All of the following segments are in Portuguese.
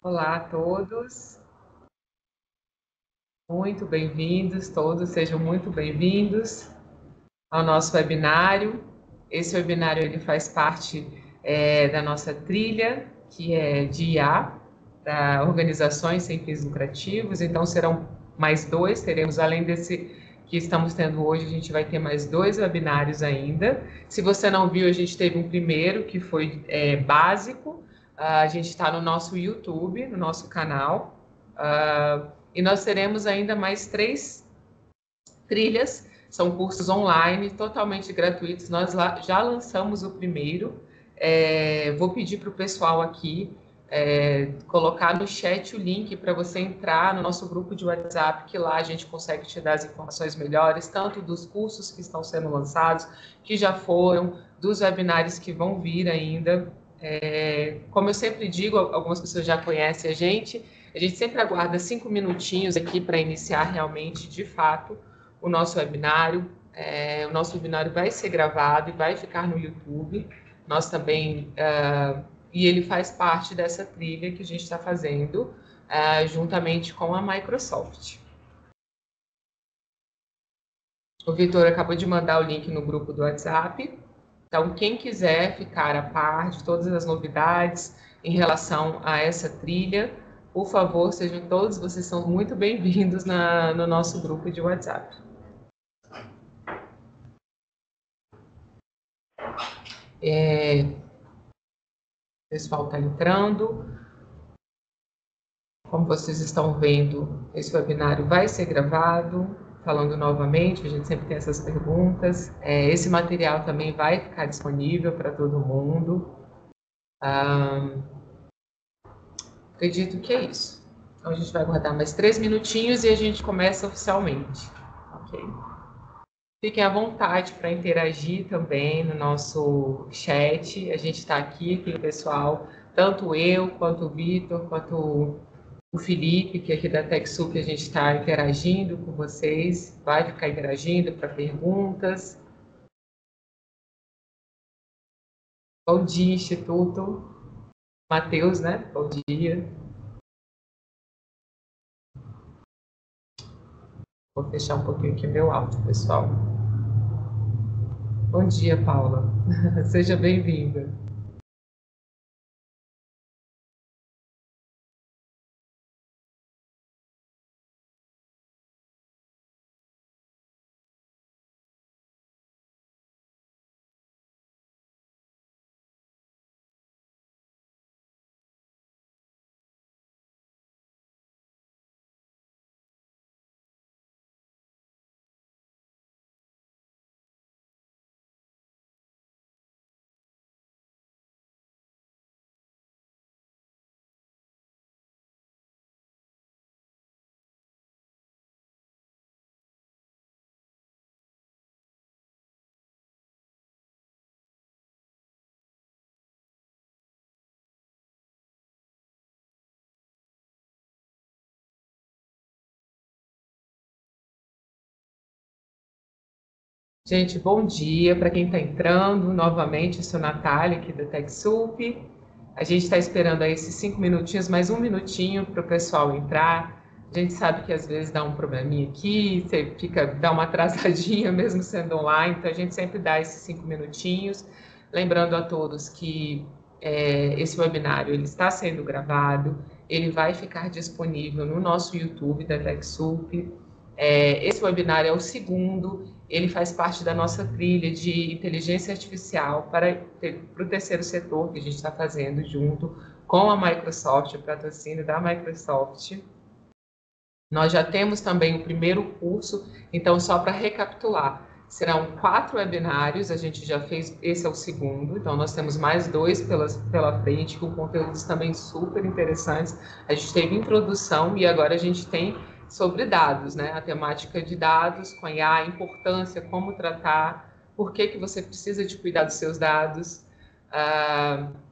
Olá a todos, muito bem-vindos, todos sejam muito bem-vindos ao nosso webinário. Esse webinário ele faz parte da nossa trilha, que é de IA, para organizações sem fins lucrativos, então serão mais dois, teremos além desse que estamos tendo hoje, a gente vai ter mais dois webinários ainda. Se você não viu, a gente teve um primeiro que foi básico, a gente está no nosso YouTube, no nosso canal, e nós teremos ainda mais três trilhas, são cursos online, totalmente gratuitos. Nós já lançamos o primeiro. Vou pedir para o pessoal aqui colocar no chat o link para você entrar no nosso grupo de WhatsApp, que lá a gente consegue te dar as informações melhores, tanto dos cursos que estão sendo lançados, que já foram, dos webinários que vão vir ainda. Como eu sempre digo, algumas pessoas já conhecem a gente sempre aguarda 5 minutinhos aqui para iniciar realmente, de fato, o nosso webinário. O nosso webinário vai ser gravado e vai ficar no YouTube. Nós também, e ele faz parte dessa trilha que a gente está fazendo juntamente com a Microsoft. O Vitor acabou de mandar o link no grupo do WhatsApp. Então, quem quiser ficar a par de todas as novidades em relação a essa trilha, por favor, sejam todos, vocês são muito bem-vindos no nosso grupo de WhatsApp. O pessoal está entrando. Como vocês estão vendo, esse webinário vai ser gravado. Falando novamente, a gente sempre tem essas perguntas. Esse material também vai ficar disponível para todo mundo. Acredito que é isso. Então, a gente vai aguardar mais 3 minutinhos e a gente começa oficialmente. Ok? Fiquem à vontade para interagir também no nosso chat. A gente está aqui, o pessoal, tanto eu, quanto o Vitor, quanto o Felipe, que aqui da TechSoup a gente está interagindo com vocês, vai ficar interagindo para perguntas. Bom dia, Instituto. Matheus, né? Bom dia. Vou fechar um pouquinho aqui o meu áudio, pessoal. Bom dia, Paula. Seja bem-vinda. Gente, bom dia para quem está entrando. Novamente, eu sou Natália, aqui da TechSoup. A gente está esperando aí esses 5 minutinhos, mais um minutinho para o pessoal entrar. A gente sabe que às vezes dá um probleminha aqui, você dá uma atrasadinha mesmo sendo online, então a gente sempre dá esses 5 minutinhos. Lembrando a todos que esse webinário ele está sendo gravado, ele vai ficar disponível no nosso YouTube da TechSoup. Esse webinário é o segundo, ele faz parte da nossa trilha de inteligência artificial para o terceiro setor que a gente está fazendo junto com a Microsoft, o patrocínio da Microsoft. Nós já temos também o primeiro curso, então só para recapitular, serão 4 webinários, a gente já fez, esse é o segundo, então nós temos mais 2 pela frente, com conteúdos também super interessantes. A gente teve introdução e agora a gente tem sobre dados, né? A temática de dados, com a IA, a importância, como tratar, por que você precisa de cuidar dos seus dados.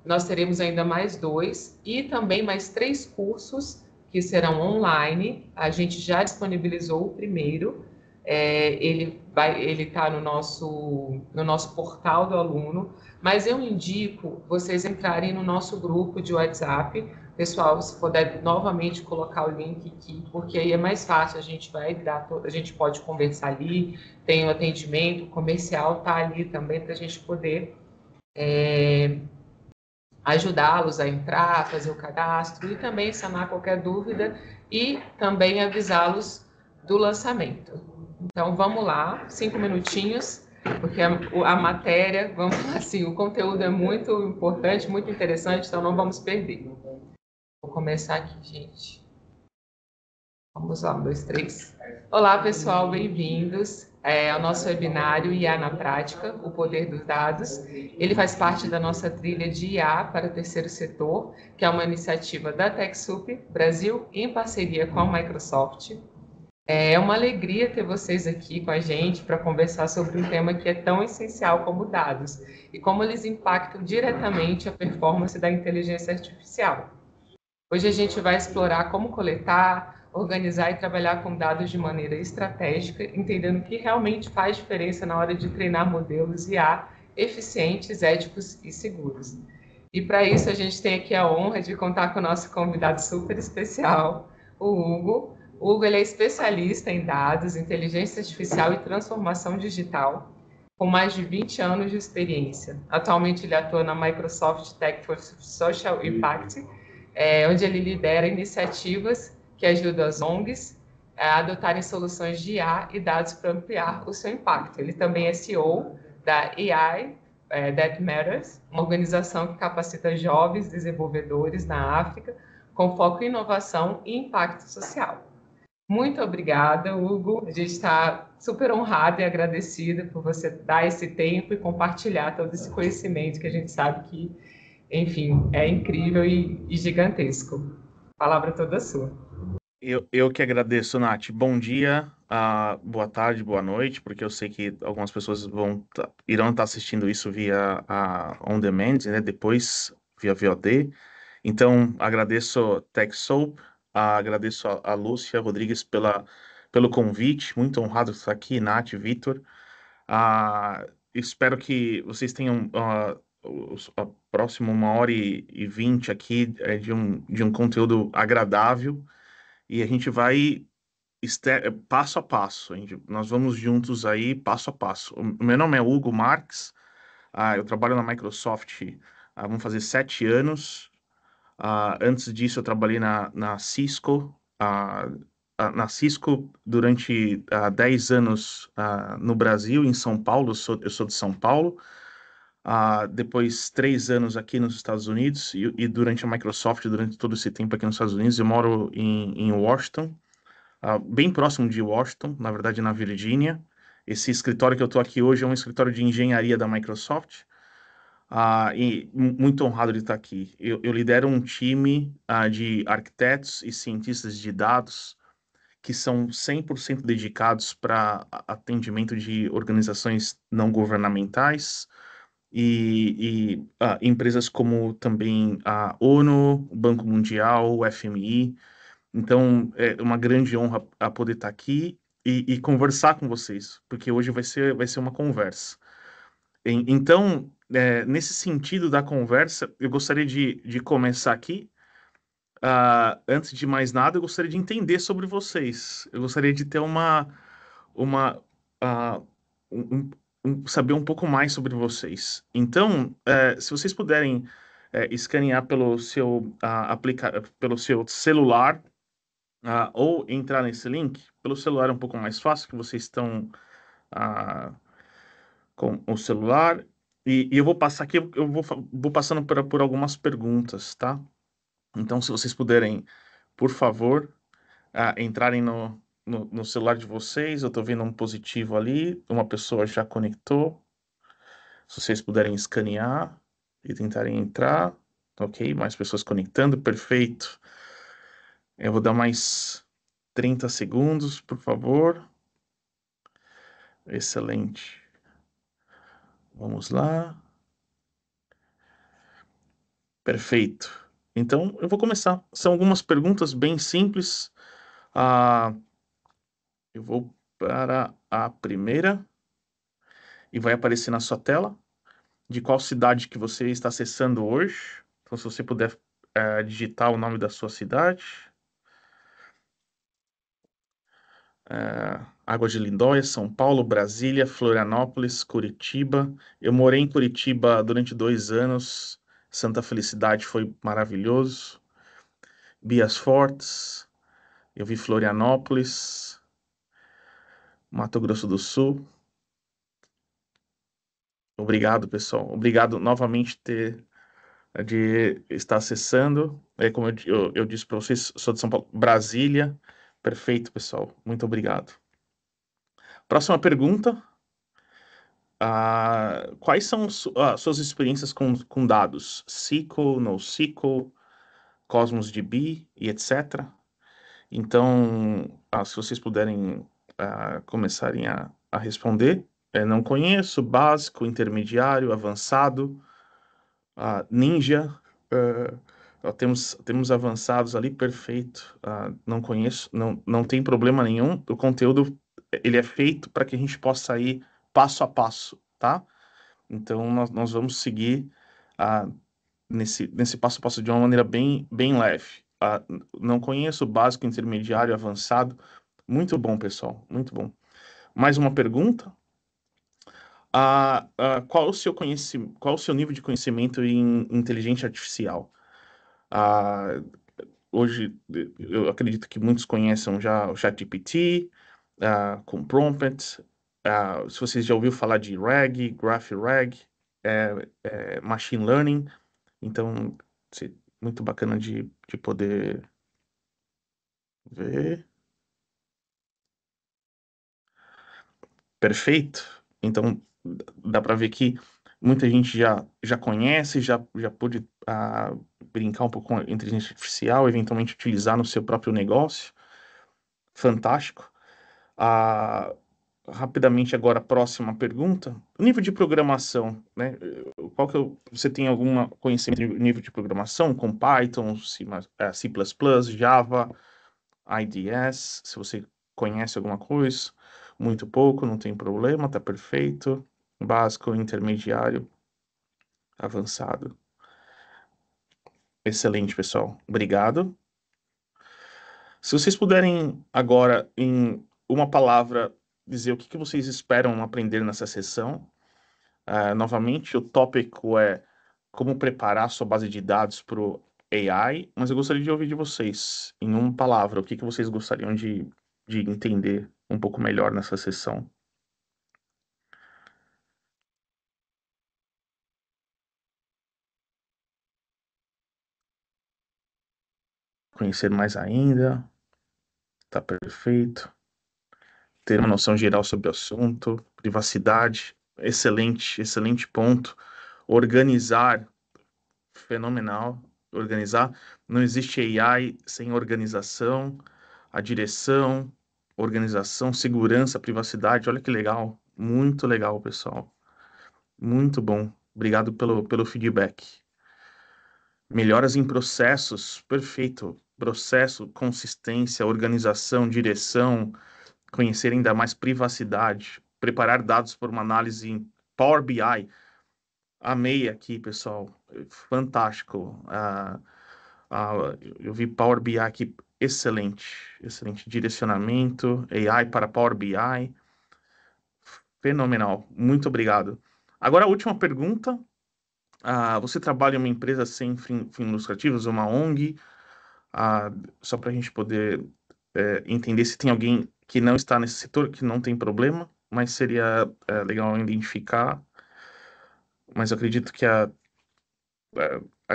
Nós teremos ainda mais 2 e também mais 3 cursos que serão online. A gente já disponibilizou o primeiro, ele está no nosso portal do aluno, mas eu indico vocês entrarem no nosso grupo de WhatsApp, Pessoal, se puder novamente colocar o link aqui, porque aí é mais fácil, a gente pode conversar ali, tem o atendimento, o comercial está ali também para a gente poder ajudá-los a entrar, fazer o cadastro e também sanar qualquer dúvida e também avisá-los do lançamento. Então vamos lá, 5 minutinhos, porque a matéria, vamos lá, assim, o conteúdo é muito importante, muito interessante, então não vamos perder. Vou começar aqui, gente. Vamos lá, 1, 2, 3. Olá, pessoal, bem-vindos ao nosso webinário IA na Prática, o Poder dos Dados. Ele faz parte da nossa trilha de IA para o terceiro setor, que é uma iniciativa da TechSoup Brasil, em parceria com a Microsoft. É uma alegria ter vocês aqui com a gente para conversar sobre um tema que é tão essencial como dados e como eles impactam diretamente a performance da inteligência artificial. Hoje a gente vai explorar como coletar, organizar e trabalhar com dados de maneira estratégica, entendendo o que realmente faz diferença na hora de treinar modelos IA eficientes, éticos e seguros. E para isso a gente tem aqui a honra de contar com o nosso convidado super especial, o Hugo. O Hugo ele é especialista em dados, inteligência artificial e transformação digital, com mais de 20 anos de experiência. Atualmente ele atua na Microsoft Tech for Social Impact, onde ele lidera iniciativas que ajudam as ONGs a adotarem soluções de IA e dados para ampliar o seu impacto. Ele também é CEO da AI That Matters, uma organização que capacita jovens desenvolvedores na África com foco em inovação e impacto social. Muito obrigada, Hugo. A gente está super honrado e agradecido por você dar esse tempo e compartilhar todo esse conhecimento que a gente sabe que, enfim, é incrível e gigantesco. A palavra toda sua. Eu que agradeço, Nath. Bom dia, boa tarde, boa noite, porque eu sei que algumas pessoas irão estar assistindo isso via on demand, né? Depois via VOD. Então, agradeço TechSoup, agradeço a Lúcia Rodrigues pelo convite. Muito honrado estar aqui, Nath, Vitor. Espero que vocês tenham a próxima 1h20 aqui de um conteúdo agradável. E a gente vai passo a passo. Nós vamos juntos aí, passo a passo. O meu nome é Hugo Marques. Eu trabalho na Microsoft vão fazer 7 anos. Antes disso, eu trabalhei na Cisco. Na Cisco durante 10 anos no Brasil, em São Paulo. Eu sou de São Paulo. Depois 3 anos aqui nos Estados Unidos e durante a Microsoft, durante todo esse tempo aqui nos Estados Unidos, eu moro em Washington, bem próximo de Washington, na verdade na Virgínia. Esse escritório que eu estou aqui hoje é um escritório de engenharia da Microsoft, e muito honrado de estar aqui. Eu lidero um time de arquitetos e cientistas de dados que são 100% dedicados para atendimento de organizações não governamentais e empresas como também a ONU, o Banco Mundial, o FMI. Então, é uma grande honra a poder estar aqui e conversar com vocês, porque hoje vai ser uma conversa. Então, nesse sentido da conversa, eu gostaria de começar aqui. Antes de mais nada, eu gostaria de entender sobre vocês. Eu gostaria de ter uma, ah, um- saber um pouco mais sobre vocês. Então, se vocês puderem escanear pelo seu celular, ou entrar nesse link, pelo celular é um pouco mais fácil, que vocês estão com o celular. E eu vou passar aqui, vou passando por algumas perguntas, tá? Então, se vocês puderem, por favor, entrarem no celular de vocês. Eu estou vendo um positivo ali, uma pessoa já conectou. Se vocês puderem escanear e tentarem entrar, ok? Mais pessoas conectando, perfeito. Eu vou dar mais 30 segundos, por favor. Excelente. Vamos lá. Perfeito. Então, eu vou começar. São algumas perguntas bem simples. Ah, eu vou para a primeira e vai aparecer na sua tela de qual cidade que você está acessando hoje. Então, se você puder digitar o nome da sua cidade. Águas de Lindóia, São Paulo, Brasília, Florianópolis, Curitiba. Eu morei em Curitiba durante 2 anos. Santa Felicidade foi maravilhoso. Bias Fortes. Eu vi Florianópolis, Mato Grosso do Sul. Obrigado, pessoal. Obrigado novamente de estar acessando. Como eu disse para vocês, sou de São Paulo, Brasília. Perfeito, pessoal. Muito obrigado. Próxima pergunta. Quais são suas experiências com dados? SQL, NoSQL, Cosmos DB e etc. Então, se vocês puderem começarem a responder. Não conheço, básico, intermediário, avançado, ninja. Temos avançados ali, perfeito. Não conheço, não tem problema nenhum. O conteúdo ele é feito para que a gente possa ir passo a passo, tá? Então, nós vamos seguir nesse passo a passo de uma maneira bem leve. Não conheço, básico, intermediário, avançado. Muito bom, pessoal, muito bom. Mais uma pergunta? Qual o seu nível de conhecimento em inteligência artificial? Ah, hoje, eu acredito que muitos conheçam já o ChatGPT, com Prompt. Se vocês já ouviram falar de RAG, GraphRag, Machine Learning. Então, muito bacana de poder ver. Perfeito. Então, dá para ver que muita gente já conhece, já pôde brincar um pouco com a inteligência artificial, eventualmente utilizar no seu próprio negócio. Fantástico. Ah, Rapidamente agora, a próxima pergunta. O nível de programação, né? Você tem algum conhecimento de nível de programação com Python, C++, Java, IDS? Se você conhece alguma coisa, muito pouco, não tem problema, tá perfeito. Básico, intermediário, avançado. Excelente, pessoal. Obrigado. Se vocês puderem agora, em uma palavra, dizer o que vocês esperam aprender nessa sessão. Novamente, o tópico é como preparar sua base de dados para o AI, mas eu gostaria de ouvir de vocês, em uma palavra, o que vocês gostariam de entender um pouco melhor nessa sessão. Conhecer mais ainda, tá perfeito. Ter uma noção geral sobre o assunto, privacidade, excelente ponto. Organizar, fenomenal. Organizar, não existe AI sem organização, a direção, organização, segurança, privacidade. Olha que legal, muito legal, pessoal. Muito bom. Obrigado pelo feedback. Melhoras em processos, perfeito. Processo, consistência, organização, direção, conhecer ainda mais privacidade, preparar dados para uma análise em Power BI. Amei aqui, pessoal. Fantástico. Eu vi Power BI aqui, excelente direcionamento, AI para Power BI, fenomenal, muito obrigado. Agora a última pergunta, você trabalha em uma empresa sem fins lucrativos, uma ONG, só para a gente poder entender se tem alguém que não está nesse setor, que não tem problema, mas seria legal identificar, mas eu acredito que a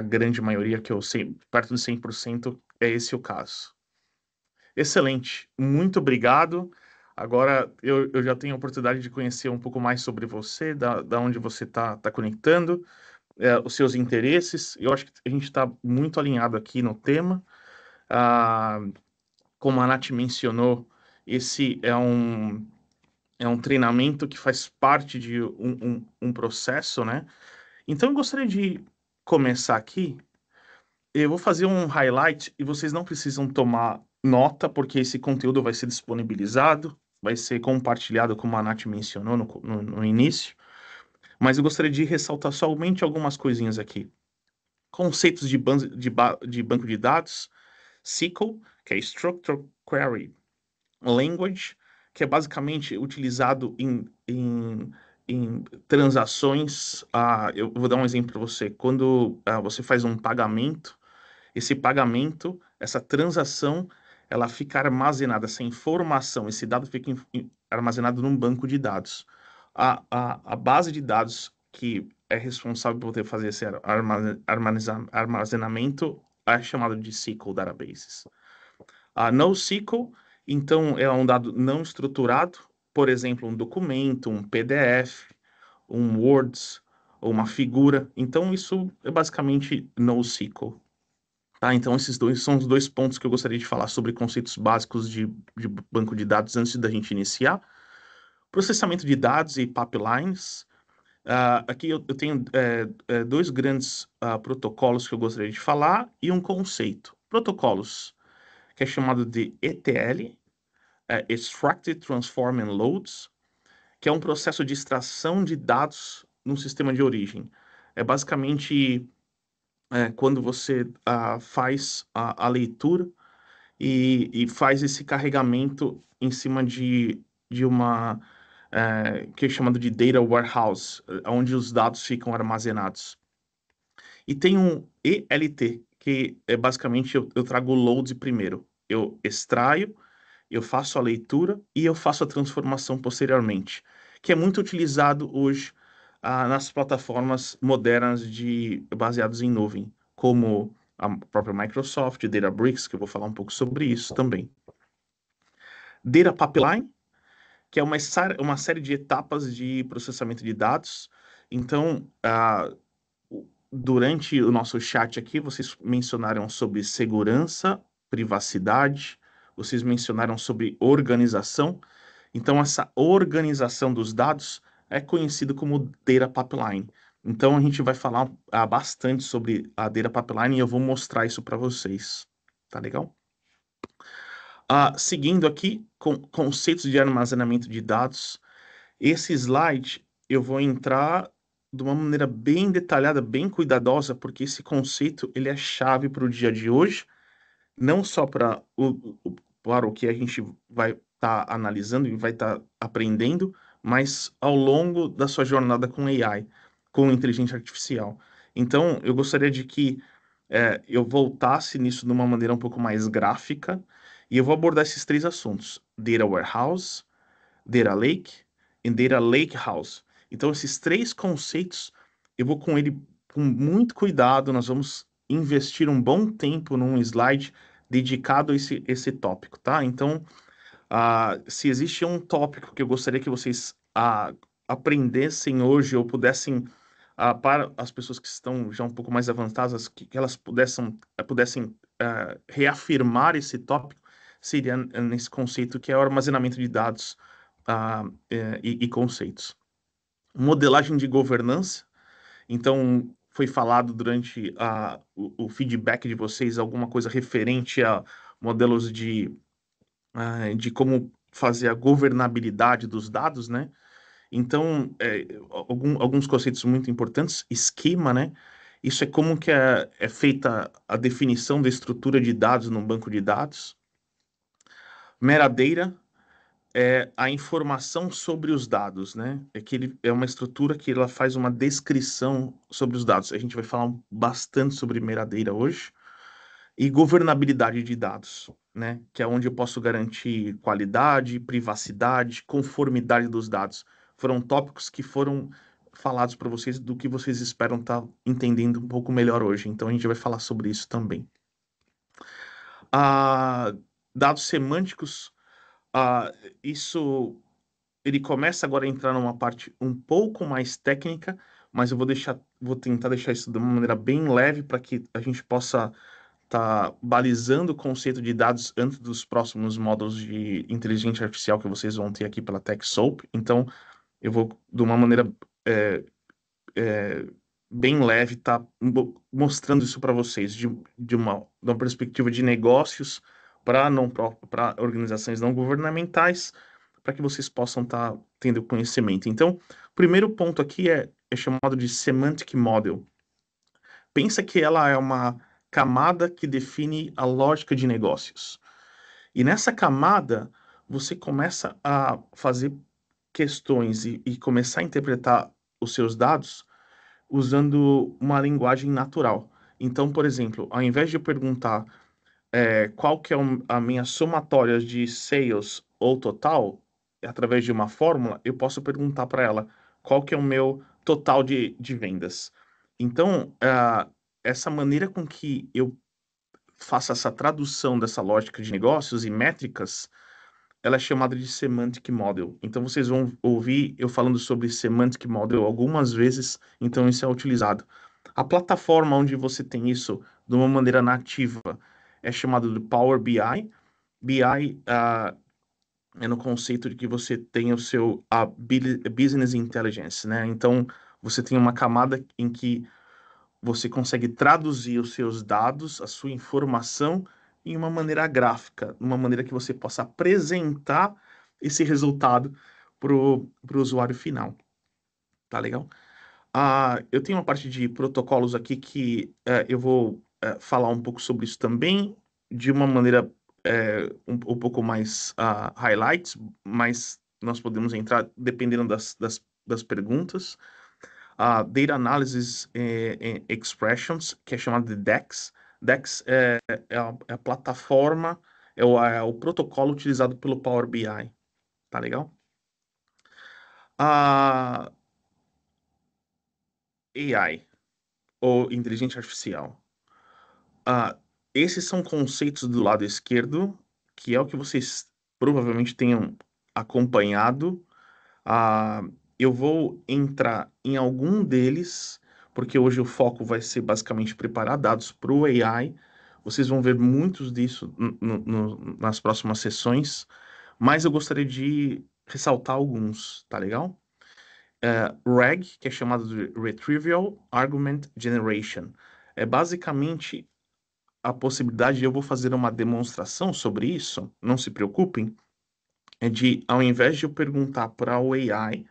grande maioria, que eu sei, perto de 100%, é esse o caso. Excelente, muito obrigado. Agora eu já tenho a oportunidade de conhecer um pouco mais sobre você, da onde você está conectando, os seus interesses. Eu acho que a gente está muito alinhado aqui no tema. Ah, Como a Nath mencionou, esse é um treinamento que faz parte de um processo, né? Então eu gostaria de começar aqui. Eu vou fazer um highlight e vocês não precisam tomar nota, porque esse conteúdo vai ser disponibilizado, vai ser compartilhado, como a Nath mencionou no início. Mas eu gostaria de ressaltar somente algumas coisinhas aqui. Conceitos de banco de dados, SQL, que é Structured Query Language, que é basicamente utilizado em transações. Eu vou dar um exemplo para você. Quando você faz um pagamento, esse pagamento, essa transação, ela fica armazenada, essa informação, esse dado fica armazenado num banco de dados. A base de dados que é responsável por poder fazer esse armazenamento é chamada de SQL Databases. A NoSQL, então, é um dado não estruturado, por exemplo, um documento, um PDF, um Word, ou uma figura. Então, isso é basicamente NoSQL. Tá, então esses dois são os dois pontos que eu gostaria de falar sobre conceitos básicos de banco de dados antes da gente iniciar. Processamento de dados e pipelines. Aqui eu tenho dois grandes protocolos que eu gostaria de falar e um conceito. Protocolos, que é chamado de ETL, Extracted, Transform and Loads, que é um processo de extração de dados num sistema de origem. É basicamente quando você faz a leitura e faz esse carregamento em cima de uma que é chamado de data warehouse, onde os dados ficam armazenados. E tem um ELT, que é basicamente eu trago o load primeiro. Eu extraio, eu faço a leitura e eu faço a transformação posteriormente, que é muito utilizado hoje nas plataformas modernas baseadas em nuvem, como a própria Microsoft, Databricks, que eu vou falar um pouco sobre isso também. Data Pipeline, que é uma série de etapas de processamento de dados. Então, durante o nosso chat aqui, vocês mencionaram sobre segurança, privacidade, vocês mencionaram sobre organização. Então, essa organização dos dados é conhecido como Data Pipeline. Então, a gente vai falar bastante sobre a Data Pipeline e eu vou mostrar isso para vocês. Tá legal? Seguindo aqui, com conceitos de armazenamento de dados. Esse slide eu vou entrar de uma maneira bem detalhada, bem cuidadosa, porque esse conceito ele é chave para o dia de hoje, não só para o que a gente vai estar analisando e vai estar aprendendo, mas ao longo da sua jornada com AI, com inteligência artificial. Então, eu gostaria de que eu voltasse nisso de uma maneira um pouco mais gráfica, e eu vou abordar esses três assuntos: Data Warehouse, Data Lake e Data Lakehouse. Então, esses três conceitos, eu vou com ele com muito cuidado, nós vamos investir um bom tempo num slide dedicado a esse tópico, tá? Então, se existe um tópico que eu gostaria que vocês aprendessem hoje ou pudessem, para as pessoas que estão já um pouco mais avançadas, que elas pudessem reafirmar esse tópico, seria nesse conceito que é o armazenamento de dados e conceitos. Modelagem de governança. Então, foi falado durante o feedback de vocês alguma coisa referente a modelos de como fazer a governabilidade dos dados, né? Então, alguns conceitos muito importantes, esquema, né? Isso é como que é feita a definição da estrutura de dados num banco de dados. Metadata é a informação sobre os dados, né? É que ele é uma estrutura que ela faz uma descrição sobre os dados. A gente vai falar bastante sobre metadata hoje. E governabilidade de dados, né? Que é onde eu posso garantir qualidade, privacidade, conformidade dos dados. Foram tópicos que foram falados para vocês do que vocês esperam estar entendendo um pouco melhor hoje. Então a gente vai falar sobre isso também. Dados semânticos, ah, isso ele começa agora a entrar numa parte um pouco mais técnica, mas eu vou tentar deixar isso de uma maneira bem leve para que a gente possa estar balizando o conceito de dados antes dos próximos módulos de inteligência artificial que vocês vão ter aqui pela TechSoup. Então, eu vou, de uma maneira é, bem leve, estar mostrando isso para vocês de uma perspectiva de negócios para organizações não governamentais, para que vocês possam estar tendo conhecimento. Então, o primeiro ponto aqui é chamado de Semantic Model. pensa que ela é uma camada que define a lógica de negócios. E nessa camada, você começa a fazer questões e começar a interpretar os seus dados usando uma linguagem natural. Então, por exemplo, ao invés de eu perguntar qual que é a minha somatória de sales ou total, através de uma fórmula, eu posso perguntar para ela qual que é o meu total de vendas. Então, essa maneira com que eu faço essa tradução dessa lógica de negócios e métricas, ela é chamada de Semantic Model. Então, vocês vão ouvir eu falando sobre Semantic Model algumas vezes, então isso é utilizado. A plataforma onde você tem isso de uma maneira nativa é chamada de Power BI. BI é no conceito de que você tem o seu Business Intelligence, né? Então, você tem uma camada em que você consegue traduzir os seus dados, a sua informação, em uma maneira gráfica, uma maneira que você possa apresentar esse resultado para o usuário final. Tá legal? Eu tenho uma parte de protocolos aqui que eu vou falar um pouco sobre isso também, de uma maneira um pouco mais highlights, mas nós podemos entrar dependendo das perguntas. Data Analysis Expressions, que é chamado de DEX. DEX é a plataforma, é o protocolo utilizado pelo Power BI. Tá legal? A AI, ou inteligência artificial. Ah, Esses são conceitos do lado esquerdo, que é o que vocês provavelmente tenham acompanhado. Ah, eu vou entrar em algum deles, porque hoje o foco vai ser basicamente preparar dados para o AI. Vocês vão ver muitos disso nas próximas sessões, mas eu gostaria de ressaltar alguns, tá legal? RAG, que é chamado de Retrieval Argument Generation. É basicamente a possibilidade, eu vou fazer uma demonstração sobre isso, não se preocupem, é de, ao invés de eu perguntar para o AI,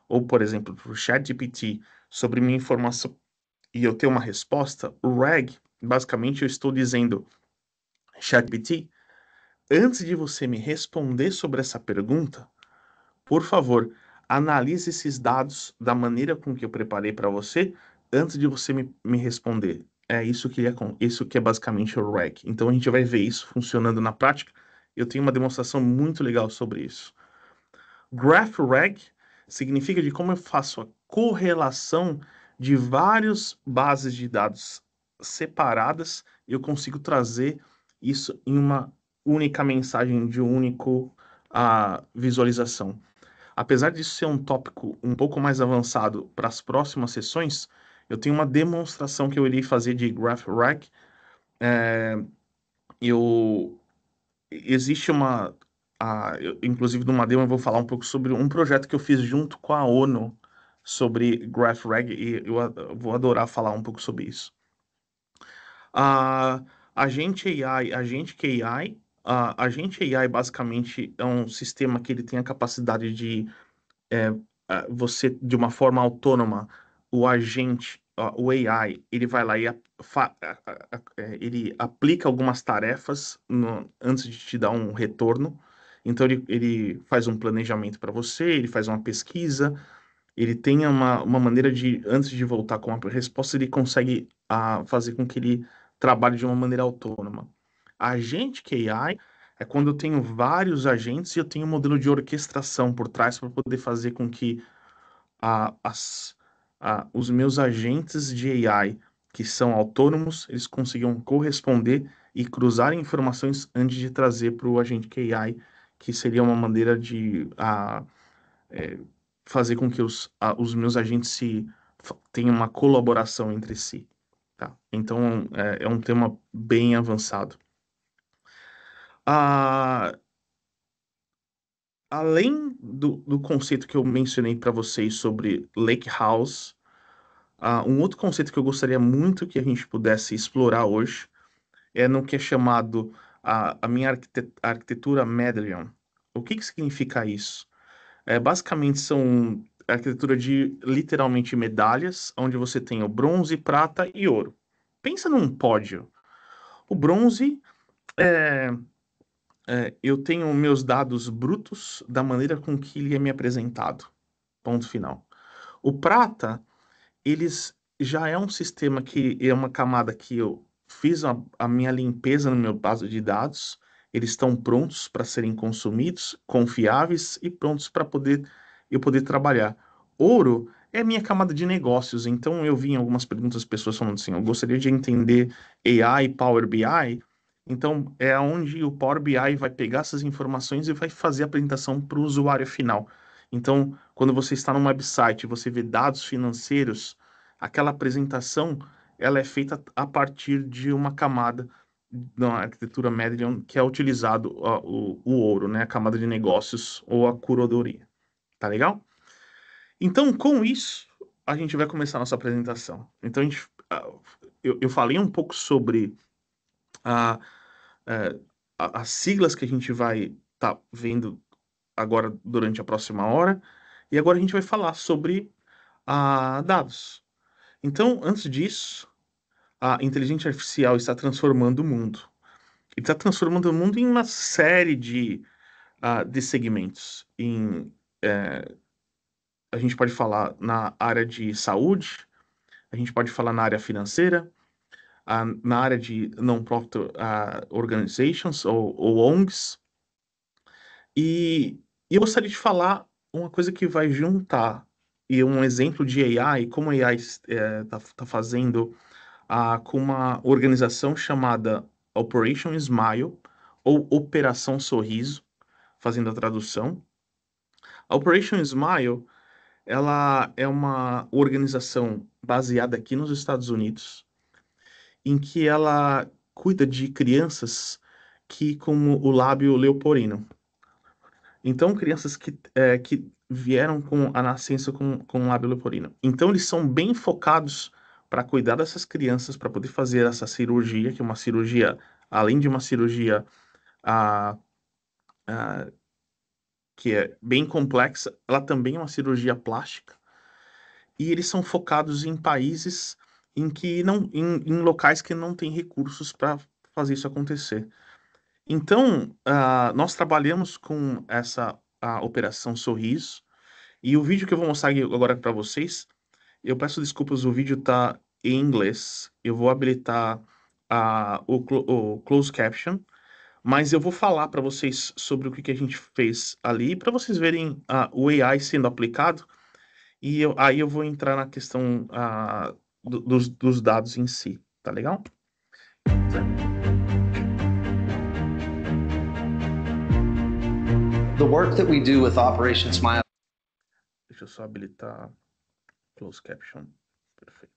ou, por exemplo, para o ChatGPT, sobre minha informação e eu ter uma resposta, o RAG, basicamente eu estou dizendo, ChatGPT, antes de você me responder sobre essa pergunta, por favor, analise esses dados da maneira com que eu preparei para você antes de você me responder. É isso que isso que é basicamente o RAG. Então a gente vai ver isso funcionando na prática. Eu tenho uma demonstração muito legal sobre isso. GraphRag significa de como eu faço a correlação de várias bases de dados separadas, eu consigo trazer isso em uma única mensagem de um único visualização. Apesar disso ser um tópico um pouco mais avançado para as próximas sessões, eu tenho uma demonstração que eu irei fazer de GraphRag. Eu existe inclusive numa demo eu vou falar um pouco sobre um projeto que eu fiz junto com a ONU sobre GraphRag e vou adorar falar um pouco sobre isso. A Agente AI, Agente AI basicamente é um sistema que ele tem a capacidade de você, de uma forma autônoma, o agente, o AI, ele vai lá e ele aplica algumas tarefas antes de te dar um retorno. Então, ele faz um planejamento para você, ele faz uma pesquisa, ele tem uma maneira de, antes de voltar com a resposta, ele consegue fazer com que ele trabalhe de uma maneira autônoma. Agente AI é quando eu tenho vários agentes e eu tenho um modelo de orquestração por trás para poder fazer com que a- as, os meus agentes de AI, que são autônomos, eles consigam corresponder e cruzar informações antes de trazer para o agente AI, que seria uma maneira de é, fazer com que os meus agentes tenham uma colaboração entre si. Tá? Então, é um tema bem avançado. Ah, Além do conceito que eu mencionei para vocês sobre Lake House, um outro conceito que eu gostaria muito que a gente pudesse explorar hoje é no que é chamado a minha arquitetura Medallion. O que que significa isso? Basicamente arquitetura de literalmente medalhas, onde você tem o bronze, prata e ouro. pensa num pódio. O bronze eu tenho meus dados brutos da maneira com que ele é me apresentado. Ponto final. O prata, eles já é um sistema que é uma camada que eu fiz a minha limpeza no meu base de dados. Eles estão prontos para serem consumidos, confiáveis e prontos para eu poder trabalhar. Ouro é a minha camada de negócios. Então eu vi em algumas perguntas as pessoas falando assim, eu gostaria de entender AI e Power BI. Então é onde o Power BI vai pegar essas informações e vai fazer a apresentação para o usuário final. Então, quando você está num website e você vê dados financeiros, aquela apresentação ela é feita a partir de uma camada na arquitetura Medallion que é utilizado o ouro, né? A camada de negócios ou a curadoria. Tá legal? Então, com isso, a gente vai começar a nossa apresentação. Então, eu falei um pouco sobre a, é, as siglas que a gente vai estar vendo agora durante a próxima hora. E agora a gente vai falar sobre dados. Então, antes disso, a inteligência artificial está transformando o mundo. Ele está transformando o mundo em uma série de segmentos. A gente pode falar na área de saúde, a gente pode falar na área financeira, na área de non-profit organizations ou ONGs. E eu gostaria de falar uma coisa que vai juntar, e um exemplo de AI, como a AI está fazendo com uma organização chamada Operation Smile, ou Operação Sorriso, fazendo a tradução. A Operation Smile, ela é uma organização baseada aqui nos Estados Unidos, em que ela cuida de crianças com o lábio leporino. Então, crianças que vieram com a nascença com lábio leporino. Então, eles são bem focados para cuidar dessas crianças, para poder fazer essa cirurgia, que é uma cirurgia, além de uma cirurgia ah, ah, que é bem complexa, ela também é uma cirurgia plástica. E eles são focados em países em locais que não têm recursos para fazer isso acontecer. Então, nós trabalhamos com essa Operação Sorriso, e o vídeo que eu vou mostrar agora para vocês, eu peço desculpas, o vídeo está em inglês, eu vou habilitar o closed caption, mas eu vou falar para vocês sobre o que a gente fez ali, para vocês verem o AI sendo aplicado, e aí eu vou entrar na questão dos dados em si, tá legal? The work that we do with Operation Smile. Deixa eu só habilitar closed caption. Perfeito.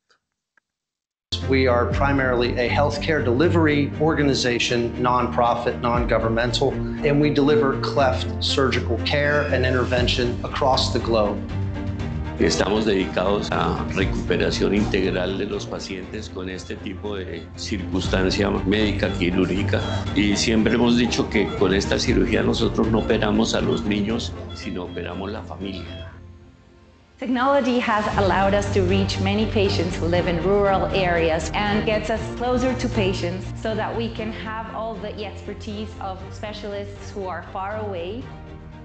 We are primarily a healthcare delivery organization, nonprofit, non-governmental, and we deliver cleft surgical care and intervention across the globe. Estamos dedicados a recuperación integral de los pacientes con este tipo de circunstancia médica quirúrgica y siempre hemos dicho que con esta cirugía nosotros no operamos a los niños, sino operamos la familia. Technology has allowed us to reach many patients who live in rural areas and gets us closer to patients so that we can have all the expertise of specialists who are far away.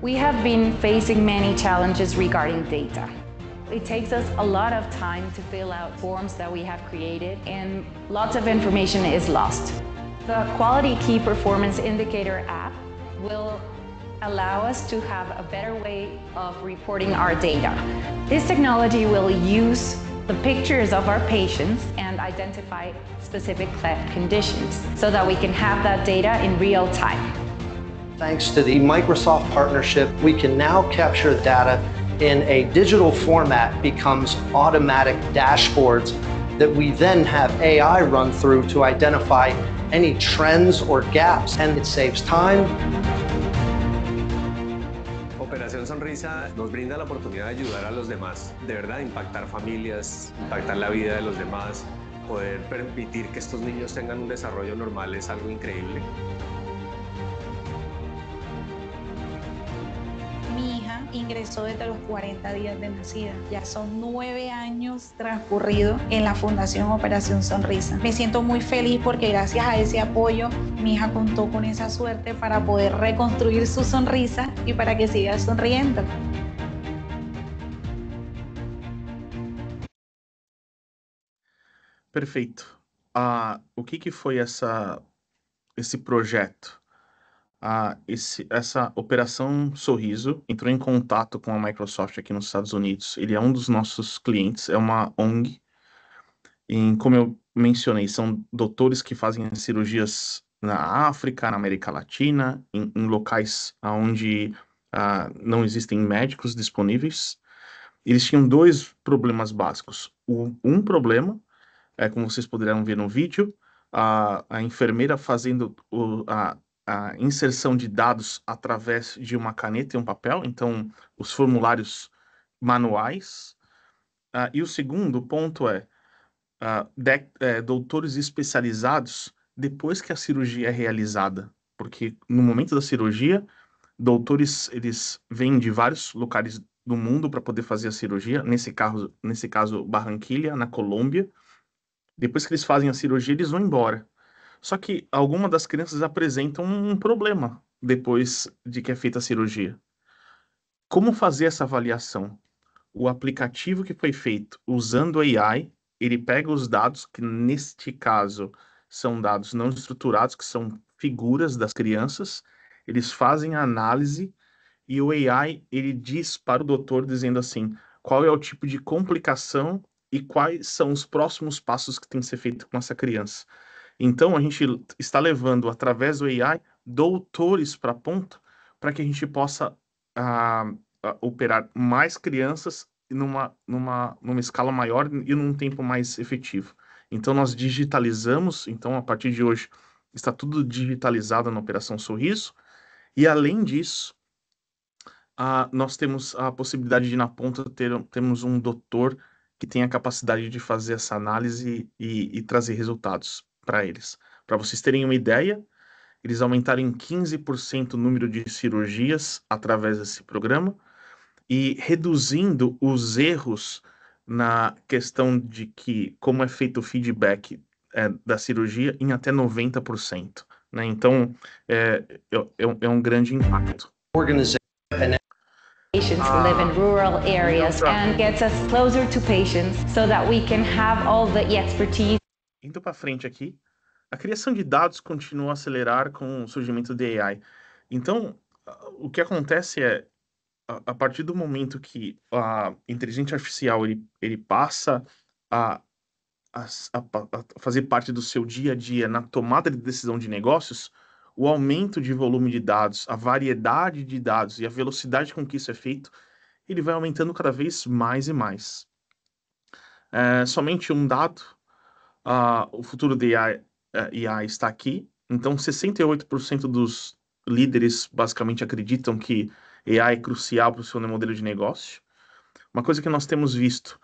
We have been facing many challenges regarding data. It takes us a lot of time to fill out forms that we have created, and lots of information is lost. The Quality Key Performance Indicator app will allow us to have a better way of reporting our data. This technology will use the pictures of our patients and identify specific cleft conditions so that we can have that data in real time. Thanks to the Microsoft partnership, we can now capture data in a digital format, becomes automatic dashboards that we then have AI run through to identify any trends or gaps, and it saves time. Operación Sonrisa nos brinda la oportunidad de ayudar a los demás, de verdad impactar familias, impactar la vida de los demás, poder permitir que estos niños tengan un desarrollo normal es algo increíble. Mi hija ingresó desde los 40 días de nacida. Ya son 9 años transcurridos en la Fundación Operación Sonrisa. Me siento muy feliz porque gracias a ese apoyo mi hija contó con esa suerte para poder reconstruir su sonrisa y para que siga sonriendo. Perfeito. O que foi esse projeto? Essa Operação Sorriso entrou em contato com a Microsoft aqui nos Estados Unidos. Ele é um dos nossos clientes, é uma ONG. E, como eu mencionei, são doutores que fazem as cirurgias na África, na América Latina, em locais onde não existem médicos disponíveis. Eles tinham dois problemas básicos. Um problema, como vocês poderão ver no vídeo, a enfermeira fazendo a inserção de dados através de uma caneta e um papel, então os formulários manuais. E o segundo ponto doutores especializados depois que a cirurgia é realizada, porque no momento da cirurgia, doutores eles vêm de vários locais do mundo para poder fazer a cirurgia, nesse caso Barranquilla, na Colômbia. Depois que eles fazem a cirurgia, eles vão embora. Só que algumas das crianças apresentam um problema depois de que é feita a cirurgia. Como fazer essa avaliação? O aplicativo que foi feito usando AI, ele pega os dados, que neste caso são dados não estruturados, que são figuras das crianças, eles fazem a análise e o AI, ele diz para o doutor, dizendo assim, qual é o tipo de complicação e quais são os próximos passos que tem que ser feito com essa criança. Então, a gente está levando, através do AI, doutores para a ponta, para que a gente possa operar mais crianças numa escala maior e num tempo mais efetivo. Então, nós digitalizamos, então, a partir de hoje, está tudo digitalizado na Operação Sorriso, e além disso, nós temos a possibilidade de, na ponta, temos um doutor que tem a capacidade de fazer essa análise e trazer resultados para eles. Para vocês terem uma ideia, eles aumentaram em 15% o número de cirurgias através desse programa e reduzindo os erros na questão de como é feito o feedback da cirurgia em até 90%. Né? Então, é um grande impacto. Patients who live in rural areas and gets us closer to patients so that we can have all the expertise. Indo para frente aqui, a criação de dados continua a acelerar com o surgimento de AI. Então, o que acontece a partir do momento que a inteligência artificial ele passa a fazer parte do seu dia a dia na tomada de decisão de negócios, o aumento de volume de dados, a variedade de dados e a velocidade com que isso é feito, ele vai aumentando cada vez mais e mais. Somente um dado, o futuro da AI está aqui, então 68% dos líderes basicamente acreditam que AI é crucial para o seu modelo de negócio. Uma coisa que nós temos visto,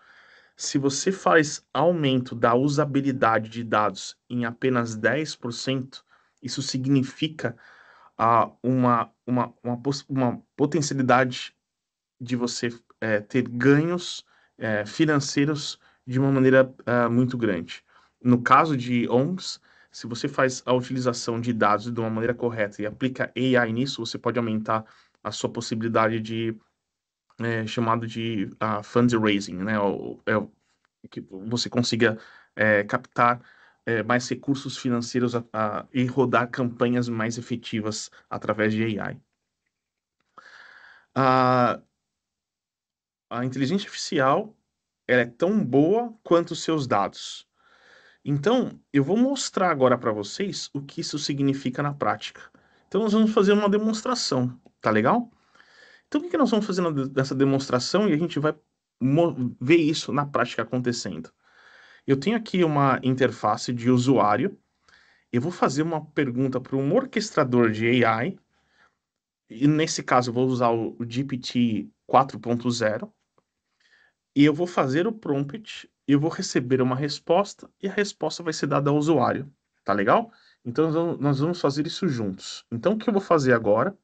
se você faz aumento da usabilidade de dados em apenas 10%, isso significa uma potencialidade de você ter ganhos financeiros de uma maneira muito grande. No caso de ONGs, se você faz a utilização de dados de uma maneira correta e aplica AI nisso, você pode aumentar a sua possibilidade de chamado de fundraising, né? Que você consiga captar mais recursos financeiros e rodar campanhas mais efetivas através de AI. A inteligência artificial ela é tão boa quanto os seus dados. Então, eu vou mostrar agora para vocês o que isso significa na prática. Então, nós vamos fazer uma demonstração, tá legal? Então, o que nós vamos fazer nessa demonstração e a gente vai ver isso na prática acontecendo. Eu tenho aqui uma interface de usuário, eu vou fazer uma pergunta para um orquestrador de AI, e nesse caso eu vou usar o GPT 4.0, e eu vou fazer o prompt, eu vou receber uma resposta, e a resposta vai ser dada ao usuário, tá legal? Então nós vamos fazer isso juntos. Então o que eu vou fazer agora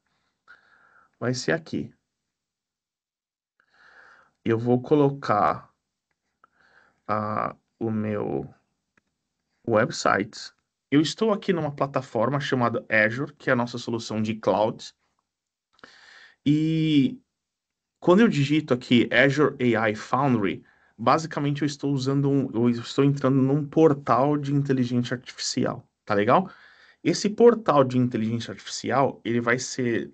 vai ser aqui. eu vou colocar o meu website. Eu estou aqui numa plataforma chamada Azure, que é a nossa solução de cloud. E quando eu digito aqui Azure AI Foundry, basicamente eu estou entrando num portal de inteligência artificial, tá legal? Esse portal de inteligência artificial, ele vai ser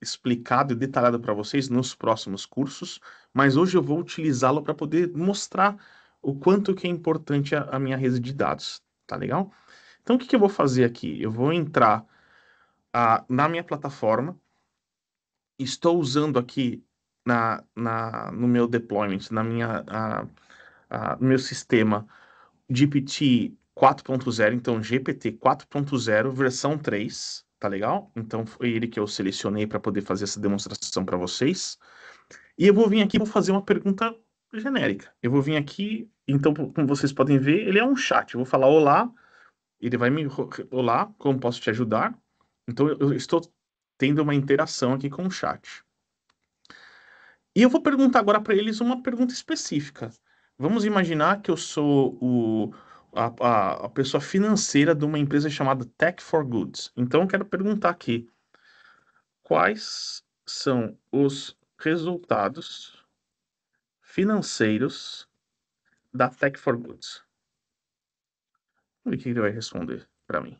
explicado e detalhado para vocês nos próximos cursos, mas hoje eu vou utilizá-lo para poder mostrar o quanto que é importante a minha rede de dados, tá legal? Então, o que eu vou fazer aqui? Eu vou entrar na minha plataforma, estou usando aqui no meu deployment, no meu sistema GPT 4.0, então GPT 4.0, versão 3, tá legal? Então foi ele que eu selecionei para poder fazer essa demonstração para vocês. E eu vou vir aqui e vou fazer uma pergunta genérica. Eu vou vir aqui, então, como vocês podem ver, ele é um chat. Eu vou falar olá, ele vai me... Olá, como posso te ajudar? Então eu estou tendo uma interação aqui com o chat. E eu vou perguntar agora para eles uma pergunta específica. Vamos imaginar que eu sou a pessoa financeira de uma empresa chamada Tech for Goods. Então eu quero perguntar aqui, quais são os resultados financeiros da Tech for Goods? Vamos ver o que ele vai responder para mim.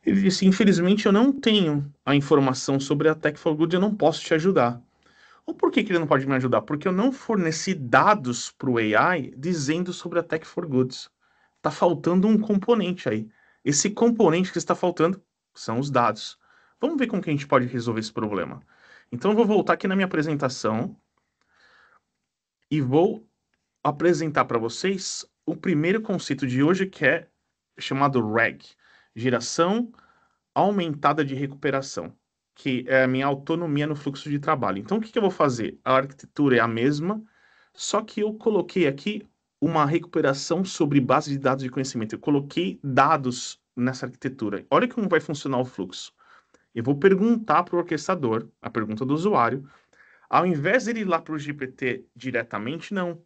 Ele disse, infelizmente eu não tenho a informação sobre a Tech for Goods, eu não posso te ajudar. Ou por que ele não pode me ajudar? Porque eu não forneci dados para o AI dizendo sobre a Tech for Goods. Está faltando um componente aí. Esse componente que está faltando são os dados. Vamos ver como que a gente pode resolver esse problema. Então eu vou voltar aqui na minha apresentação e vou apresentar para vocês o primeiro conceito de hoje, que é chamado RAG, Geração Aumentada de Recuperação, que é a minha autonomia no fluxo de trabalho. Então, o que eu vou fazer? A arquitetura é a mesma, só que eu coloquei aqui uma recuperação sobre base de dados de conhecimento. Eu coloquei dados nessa arquitetura. Olha como vai funcionar o fluxo. Eu vou perguntar para o orquestrador, a pergunta do usuário. Ao invés de ele ir lá para o GPT diretamente, não.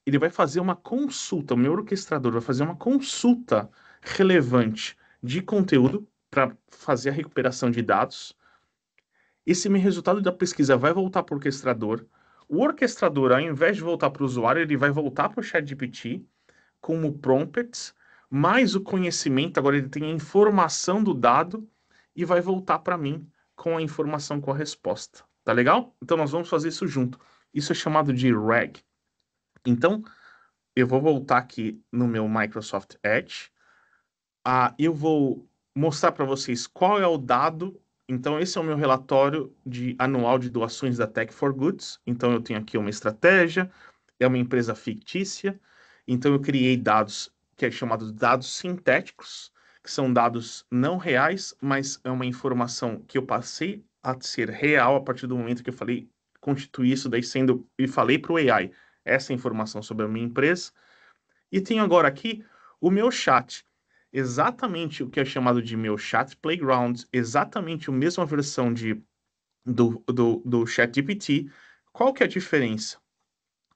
Ele vai fazer uma consulta, o meu orquestrador vai fazer uma consulta relevante de conteúdo para fazer a recuperação de dados. Esse meu resultado da pesquisa vai voltar para o orquestrador. O orquestrador, ao invés de voltar para o usuário, ele vai voltar para o ChatGPT como prompts, mais o conhecimento, agora ele tem a informação do dado e vai voltar para mim com a informação com a resposta. Tá legal? Então nós vamos fazer isso junto. Isso é chamado de RAG. Então, eu vou voltar aqui no meu Microsoft Edge. Eu vou mostrar para vocês qual é o dado. Então, esse é o meu relatório anual de doações da Tech for Goods. Então, eu tenho aqui uma estratégia, é uma empresa fictícia. Então, eu criei dados que é chamado de dados sintéticos, que são dados não reais, mas é uma informação que eu passei a ser real a partir do momento que eu falei, constituí isso daí e falei para o AI essa informação sobre a minha empresa. E tenho agora aqui o meu chat, exatamente o que é chamado de meu chat playground, exatamente a mesma versão do ChatGPT. Qual que é a diferença?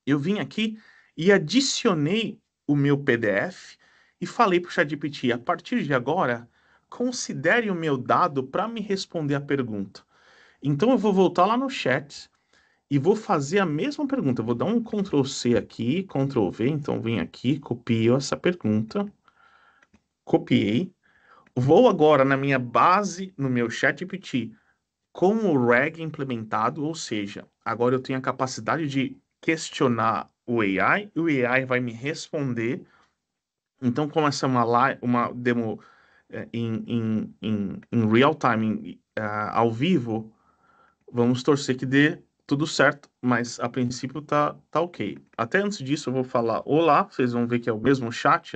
Eu vim aqui e adicionei o meu PDF e falei para o ChatGPT, a partir de agora, considere o meu dado para me responder a pergunta. Então eu vou voltar lá no chat e vou fazer a mesma pergunta. Eu vou dar um Ctrl C aqui, Ctrl V. Então, vem aqui, copio essa pergunta. Copiei. Vou agora na minha base, no meu ChatGPT, com o RAG implementado, ou seja, agora eu tenho a capacidade de questionar o AI, e o AI vai me responder. Então, como essa é uma demo em real time, ao vivo, vamos torcer que dê tudo certo, mas a princípio tá ok. Até antes disso eu vou falar olá, vocês vão ver que é o mesmo chat,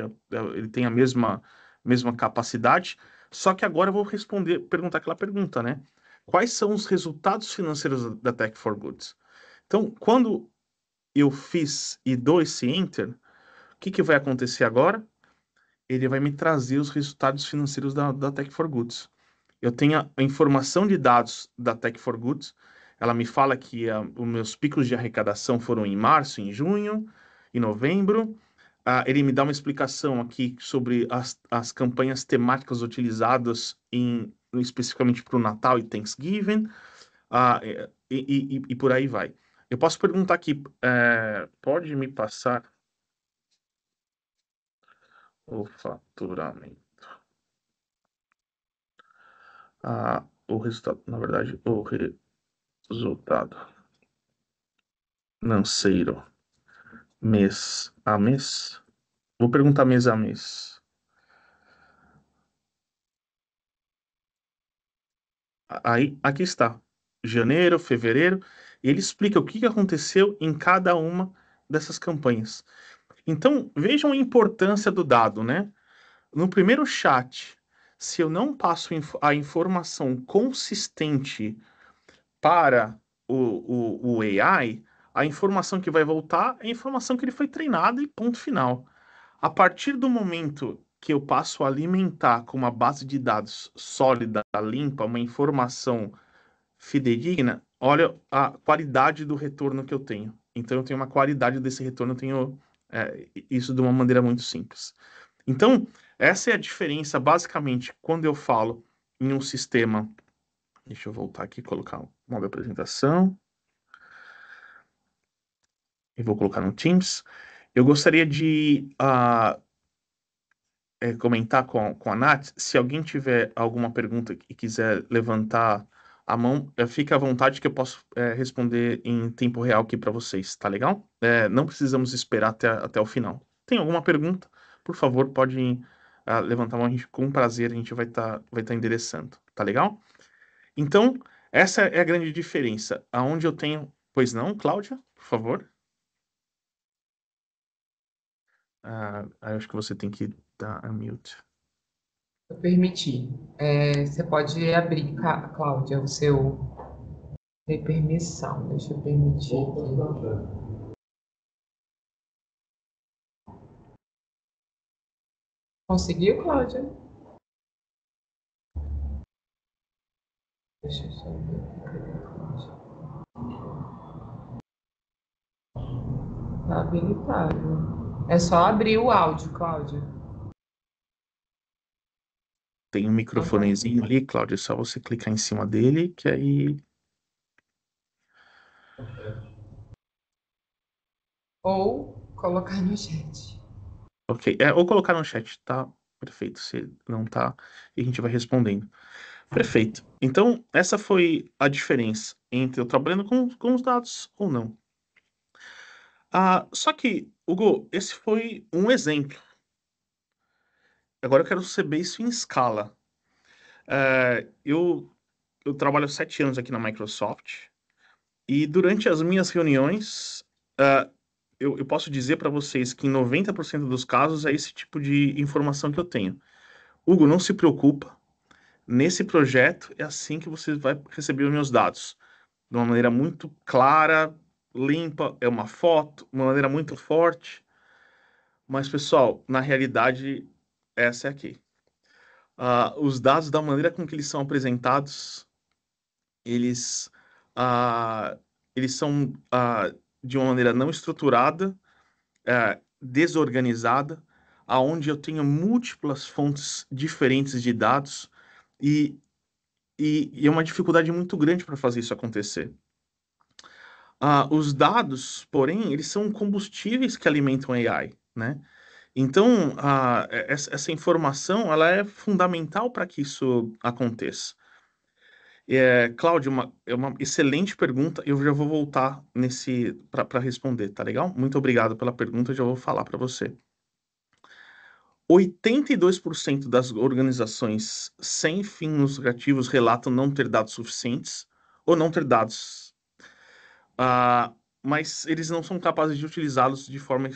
ele tem a mesma capacidade, só que agora eu vou perguntar aquela pergunta, né? Quais são os resultados financeiros da Tech for Goods? Então, quando eu fiz e dou esse Enter, o que vai acontecer agora? Ele vai me trazer os resultados financeiros da Tech for Goods. Eu tenho a informação de dados da Tech for Goods, ela me fala que os meus picos de arrecadação foram em março, em junho, em novembro. Ele me dá uma explicação aqui sobre as campanhas temáticas utilizadas especificamente para o Natal e Thanksgiving, e por aí vai. Eu posso perguntar aqui, pode me passar o faturamento? O resultado, na verdade, o resultado financeiro mês a mês. Vou perguntar mês a mês. Aí, aqui está. Janeiro, fevereiro. E ele explica o que aconteceu em cada uma dessas campanhas. Então, vejam a importância do dado, né? No primeiro chat, se eu não passo a informação consistente para o AI, a informação que vai voltar é a informação que ele foi treinado e ponto final. A partir do momento que eu passo a alimentar com uma base de dados sólida, limpa, uma informação fidedigna, olha a qualidade do retorno que eu tenho. Então, eu tenho uma qualidade desse retorno, eu tenho isso de uma maneira muito simples. Então, essa é a diferença, basicamente, quando eu falo em um sistema. Deixa eu voltar aqui e colocar uma nova apresentação. E vou colocar no Teams. Eu gostaria de comentar com a Nath. Se alguém tiver alguma pergunta e quiser levantar a mão, fique à vontade que eu posso responder em tempo real aqui para vocês, tá legal? Não precisamos esperar até o final. Tem alguma pergunta? Por favor, pode levantar a mão, com prazer a gente vai tá endereçando, tá legal? Então, essa é a grande diferença. Aonde eu tenho... Pois não, Cláudia, por favor. Eu acho que você tem que dar a mute. Eu permiti. Você pode abrir, Cláudia, o seu... Tem permissão. Deixa eu permitir aqui. Conseguiu, Cláudia? Deixa eu só ver. Cadê a Cláudia? Tá habilitado. É só abrir o áudio, Cláudia. Tem um microfonezinho ali, Cláudia, é só você clicar em cima dele, que aí... Ou colocar no chat. Ok, ou colocar no chat, tá? Perfeito, se não tá, e a gente vai respondendo. Perfeito. Então, essa foi a diferença entre eu trabalhando com os dados ou não. Só que, Hugo, esse foi um exemplo. Agora eu quero saber isso em escala. Eu trabalho há 7 anos aqui na Microsoft e durante as minhas reuniões, eu posso dizer para vocês que em 90% dos casos é esse tipo de informação que eu tenho. Hugo, não se preocupa. Nesse projeto é assim que você vai receber os meus dados. De uma maneira muito clara, limpa, é uma foto, uma maneira muito forte. Mas, pessoal, na realidade, essa é aqui. Os dados, da maneira com que eles são apresentados, eles, eles são de uma maneira não estruturada, desorganizada, aonde eu tenho múltiplas fontes diferentes de dados e é uma dificuldade muito grande para fazer isso acontecer. Os dados, porém, eles são combustíveis que alimentam a AI, né? Então, essa informação, ela é fundamental para que isso aconteça. Cláudio, é uma excelente pergunta. Eu já vou voltar para responder, tá legal? Muito obrigado pela pergunta, eu já vou falar para você. 82% das organizações sem fins lucrativos relatam não ter dados suficientes ou não ter dados, mas eles não são capazes de utilizá-los de forma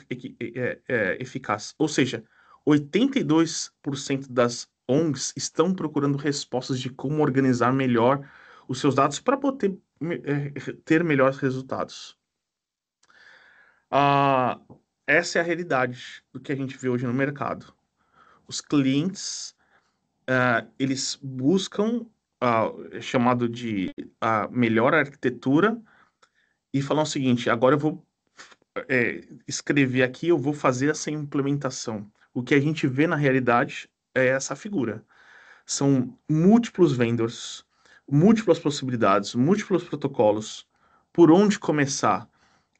eficaz. Ou seja, 82% das ONGs estão procurando respostas de como organizar melhor os seus dados para poder ter melhores resultados. Essa é a realidade do que a gente vê hoje no mercado. Os clientes, eles buscam chamado de melhor arquitetura e falar o seguinte: agora eu vou escrever aqui, eu vou fazer essa implementação. O que a gente vê na realidade é essa figura. São múltiplos vendors, múltiplas possibilidades, múltiplos protocolos. Por onde começar?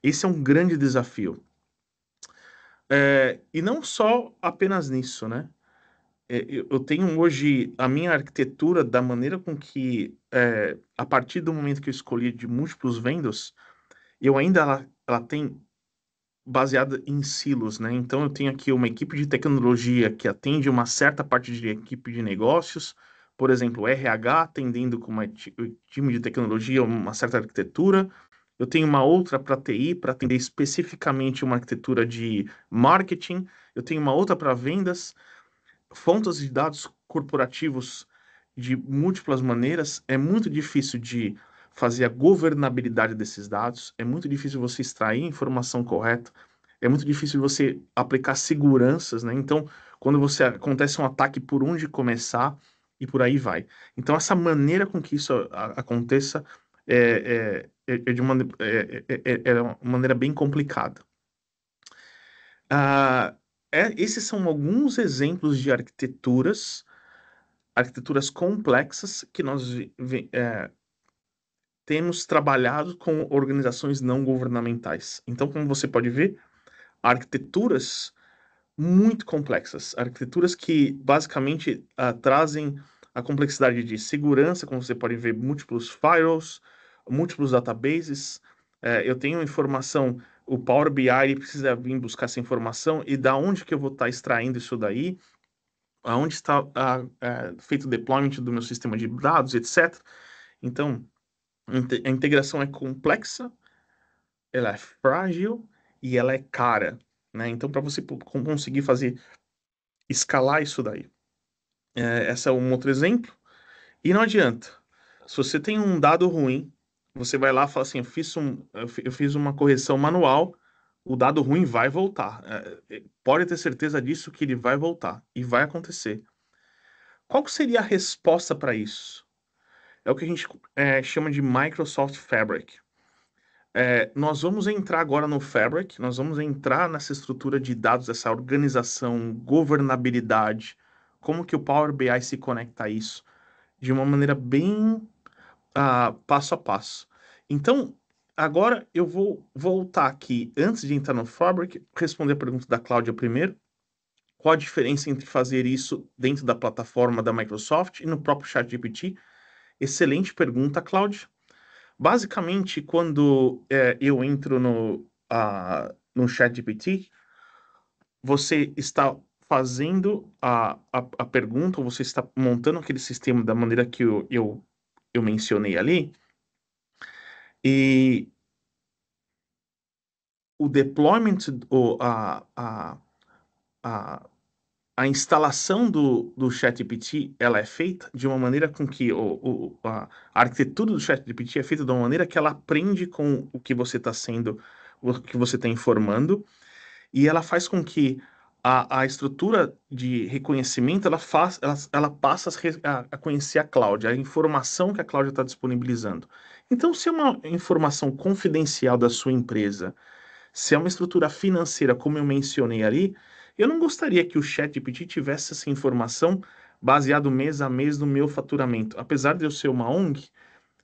Esse é um grande desafio. E não só apenas nisso, né? Eu tenho hoje a minha arquitetura da maneira com que, a partir do momento que eu escolhi de múltiplos vendors, eu ainda ela tem baseada em silos, né? Então eu tenho aqui uma equipe de tecnologia que atende uma certa parte de equipe de negócios, por exemplo, RH atendendo com o time de tecnologia uma certa arquitetura. Eu tenho uma outra para TI, para atender especificamente uma arquitetura de marketing. Eu tenho uma outra para vendas, fontes de dados corporativos de múltiplas maneiras. É muito difícil de fazer a governabilidade desses dados, é muito difícil você extrair a informação correta, é muito difícil você aplicar seguranças, né? Então, quando acontece um ataque, por onde começar e por aí vai. Então, essa maneira com que isso aconteça de uma maneira bem complicada. Esses são alguns exemplos de arquiteturas complexas que nós temos trabalhado com organizações não governamentais. Então, como você pode ver, arquiteturas muito complexas, arquiteturas que basicamente trazem a complexidade de segurança, como você pode ver, múltiplos firewalls, múltiplos databases. Eu tenho informação, o Power BI ele precisa vir buscar essa informação, e da onde que eu vou estar extraindo isso daí, aonde está feito o deployment do meu sistema de dados, etc. Então, a integração é complexa, ela é frágil e ela é cara, né? Então, para você conseguir escalar isso daí. Esse é um outro exemplo. E não adianta. Se você tem um dado ruim, você vai lá e fala assim, eu fiz uma correção manual, o dado ruim vai voltar. Pode ter certeza disso que ele vai voltar. E vai acontecer. Qual que seria a resposta para isso? É o que a gente chama de Microsoft Fabric. Nós vamos entrar agora no Fabric, nós vamos entrar nessa estrutura de dados, essa organização, governabilidade, como que o Power BI se conecta a isso, de uma maneira bem passo a passo. Então, agora eu vou voltar aqui, antes de entrar no Fabric, responder a pergunta da Cláudia primeiro. Qual a diferença entre fazer isso dentro da plataforma da Microsoft e no próprio ChatGPT? Excelente pergunta, Cláudia. Basicamente, quando eu entro no ChatGPT, você está fazendo a pergunta, você está montando aquele sistema da maneira que eu mencionei ali, e o deployment, a instalação do ChatGPT, ela é feita de uma maneira com que a arquitetura do ChatGPT é feita de uma maneira que ela aprende com o que você está informando, e ela faz com que a estrutura de reconhecimento ela passa a conhecer a Cláudia, a informação que a Cláudia está disponibilizando. Então, se é uma informação confidencial da sua empresa, se é uma estrutura financeira, como eu mencionei ali, eu não gostaria que o ChatGPT tivesse essa informação baseado mês a mês no meu faturamento. Apesar de eu ser uma ONG,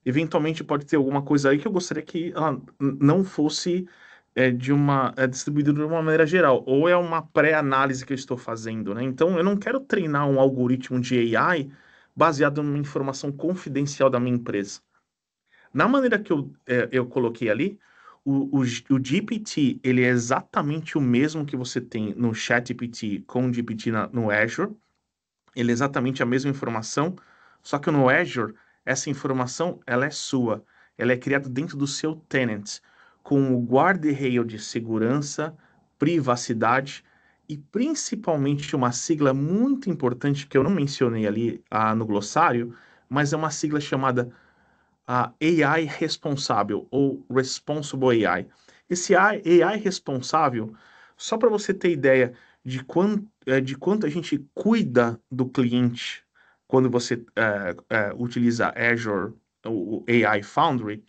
eventualmente pode ter alguma coisa aí que eu gostaria que ela não fosse distribuída de uma maneira geral. Ou é uma pré-análise que eu estou fazendo, né? Então, eu não quero treinar um algoritmo de AI baseado numa informação confidencial da minha empresa. Na maneira que eu coloquei ali, o GPT, ele é exatamente o mesmo que você tem no ChatGPT com o GPT no Azure. Ele é exatamente a mesma informação, só que no Azure, essa informação, ela é sua. Ela é criada dentro do seu tenant, com o guarda-rail de segurança, privacidade e principalmente uma sigla muito importante que eu não mencionei ali no glossário, mas é uma sigla chamada AI responsável ou Responsible AI. Esse AI responsável, só para você ter ideia de quanto a gente cuida do cliente quando você utiliza Azure, o AI Foundry,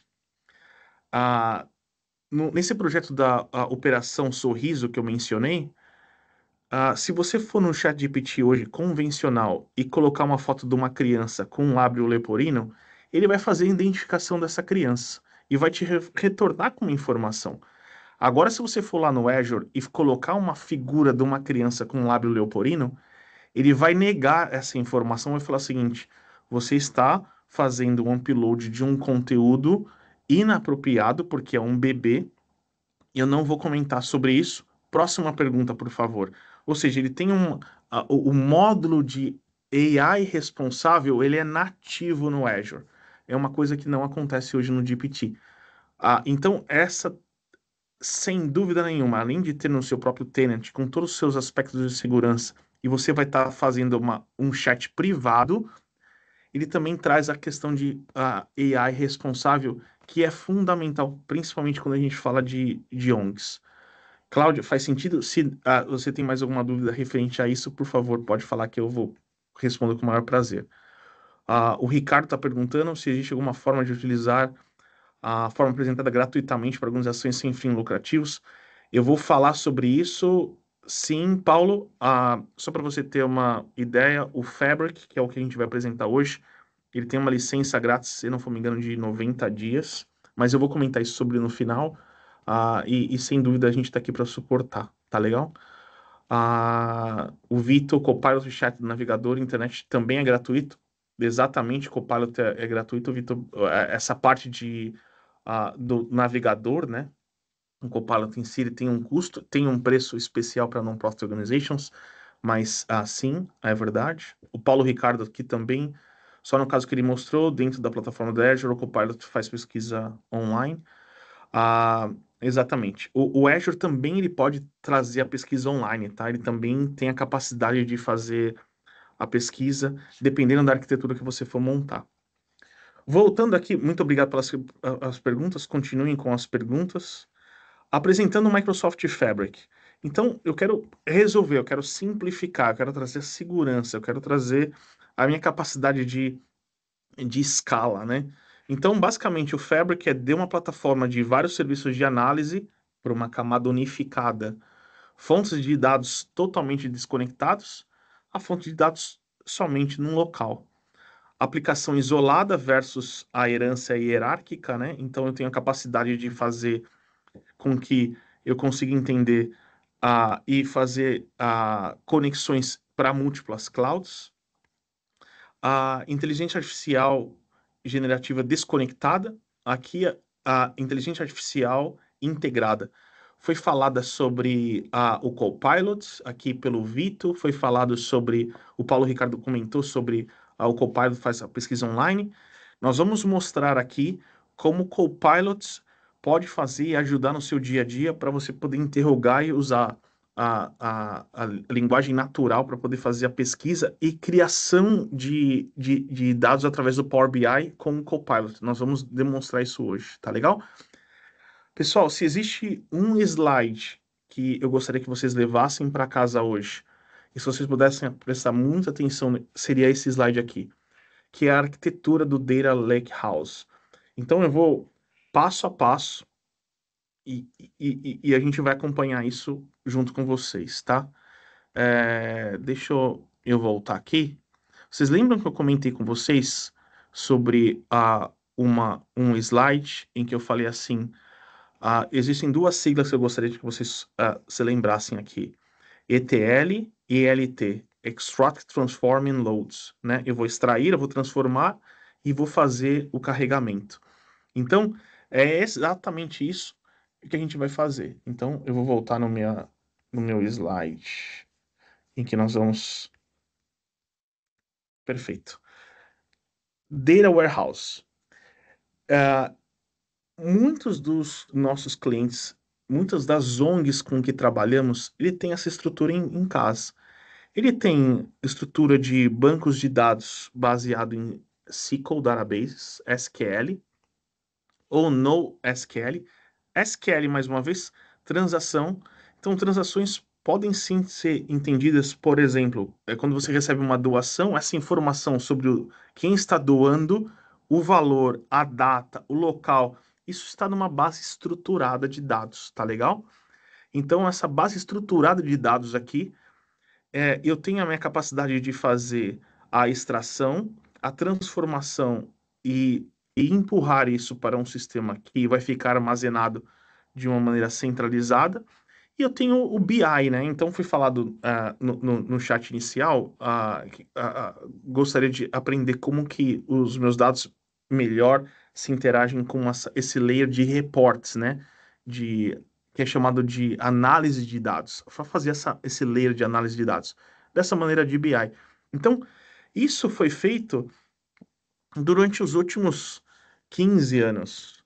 nesse projeto da Operação Sorriso que eu mencionei, se você for no ChatGPT hoje convencional e colocar uma foto de uma criança com um lábio leporino, ele vai fazer a identificação dessa criança e vai te retornar com uma informação. Agora, se você for lá no Azure e colocar uma figura de uma criança com um lábio leporino, ele vai negar essa informação e vai falar o seguinte: você está fazendo um upload de um conteúdo inapropriado porque é um bebê, eu não vou comentar sobre isso. Próxima pergunta, por favor. Ou seja, ele tem o módulo de AI responsável, ele é nativo no Azure. É uma coisa que não acontece hoje no GPT. Então, essa, sem dúvida nenhuma, além de ter no seu próprio tenant, com todos os seus aspectos de segurança, e você vai estar fazendo um chat privado, ele também traz a questão de AI responsável, que é fundamental, principalmente quando a gente fala de ONGs. Cláudio, faz sentido? Se você tem mais alguma dúvida referente a isso, por favor, pode falar que eu vou responder com o maior prazer. O Ricardo está perguntando se existe alguma forma de utilizar a forma apresentada gratuitamente para organizações sem fins lucrativos. Eu vou falar sobre isso, sim, Paulo. Só para você ter uma ideia, o Fabric, que é o que a gente vai apresentar hoje, ele tem uma licença grátis, se não for me engano, de 90 dias, mas eu vou comentar isso sobre no final, e sem dúvida a gente está aqui para suportar, tá legal? O Vitor, Copilot Chat do navegador, internet também é gratuito, exatamente, Copilot é gratuito, Vitor, essa parte do navegador, né? O Copilot em si ele tem um custo, tem um preço especial para non-profit organizations, mas sim, é verdade. O Paulo Ricardo aqui também, só no caso que ele mostrou, dentro da plataforma do Azure, o Copilot faz pesquisa online. Exatamente. O Azure também ele pode trazer a pesquisa online, tá? Ele também tem a capacidade de fazer a pesquisa, dependendo da arquitetura que você for montar. Voltando aqui, muito obrigado pelas as perguntas, continuem com as perguntas. Apresentando o Microsoft Fabric. Então, eu quero resolver, eu quero simplificar, eu quero trazer segurança, eu quero trazer a minha capacidade de escala, né? Então, basicamente, o Fabric é uma plataforma de vários serviços de análise para uma camada unificada. Fontes de dados totalmente desconectados, a fonte de dados somente num local. Aplicação isolada versus a herança hierárquica, né? Então, eu tenho a capacidade de fazer com que eu consiga entender e fazer conexões para múltiplas clouds. A inteligência artificial generativa desconectada, aqui a inteligência artificial integrada. Foi falada sobre o Copilot, aqui pelo Vitor, foi falado sobre, o Paulo Ricardo comentou sobre o Copilot faz a pesquisa online. Nós vamos mostrar aqui como o Copilot pode fazer e ajudar no seu dia a dia para você poder interrogar e usar a linguagem natural para poder fazer a pesquisa e criação de dados através do Power BI com o Copilot. Nós vamos demonstrar isso hoje, tá legal? Pessoal, se existe um slide que eu gostaria que vocês levassem para casa hoje, e se vocês pudessem prestar muita atenção, seria esse slide aqui, que é a arquitetura do Data Lakehouse. Então eu vou passo a passo e a gente vai acompanhar isso junto com vocês, tá? Deixa eu voltar aqui. Vocês lembram que eu comentei com vocês sobre um slide em que eu falei assim, existem duas siglas que eu gostaria que vocês se lembrassem aqui, ETL e ELT, Extract, Transform and Loads, né? Eu vou extrair, eu vou transformar e vou fazer o carregamento. Então, é exatamente isso que a gente vai fazer. Então, eu vou voltar no meu slide, em que nós vamos... Perfeito. Data Warehouse. Muitos dos nossos clientes, muitas das ONGs com que trabalhamos, ele tem essa estrutura em casa. Ele tem estrutura de bancos de dados baseado em SQL Databases, SQL, ou NoSQL. SQL, mais uma vez, transação. Então, transações podem sim ser entendidas, por exemplo, quando você recebe uma doação, essa informação sobre quem está doando, o valor, a data, o local, isso está numa base estruturada de dados, tá legal? Então, essa base estruturada de dados aqui, eu tenho a minha capacidade de fazer a extração, a transformação e empurrar isso para um sistema que vai ficar armazenado de uma maneira centralizada. E eu tenho o BI, né? Então, foi falado no chat inicial, gostaria de aprender como que os meus dados melhor se interagem com esse layer de reports, né? Que é chamado de análise de dados. Para fazer esse layer de análise de dados. Dessa maneira de BI. Então, isso foi feito durante os últimos 15 anos.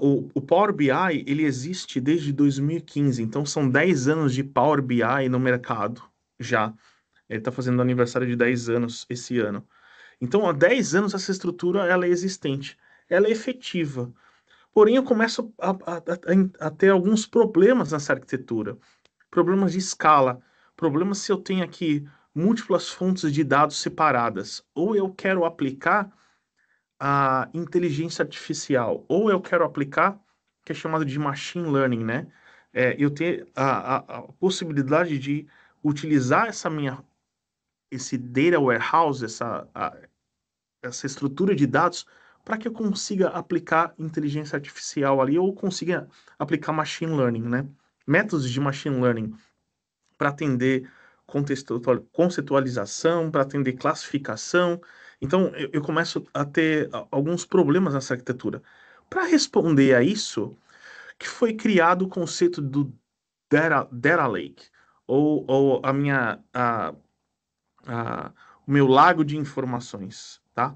O Power BI, ele existe desde 2015, então são 10 anos de Power BI no mercado já. Ele está fazendo aniversário de 10 anos esse ano. Então, há 10 anos essa estrutura ela é existente, ela é efetiva. Porém, eu começo a ter alguns problemas nessa arquitetura. Problemas de escala, problemas se eu tenho aqui múltiplas fontes de dados separadas. Ou eu quero aplicar a inteligência artificial, ou eu quero aplicar, que é chamado de machine learning, né? Eu ter a possibilidade de utilizar esse data warehouse, essa estrutura de dados, para que eu consiga aplicar inteligência artificial ali, ou consiga aplicar machine learning, né? Métodos de machine learning para atender conceitualização, para atender classificação. Então, eu começo a ter alguns problemas nessa arquitetura. Para responder a isso, que foi criado o conceito do Data Lake, ou o meu lago de informações, tá?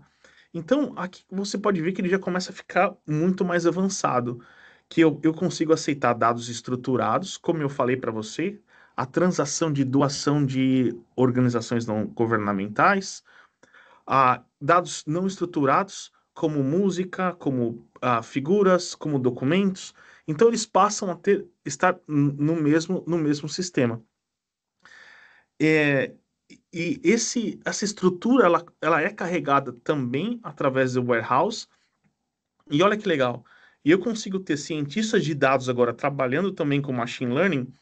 Então, aqui você pode ver que ele já começa a ficar muito mais avançado, que eu consigo aceitar dados estruturados, como eu falei para você, a transação de doação de organizações não governamentais, dados não estruturados, como música, como figuras, como documentos. Então, eles passam a estar no mesmo sistema. E essa estrutura, ela é carregada também através do warehouse. E olha que legal. E eu consigo ter cientistas de dados agora trabalhando também com machine learning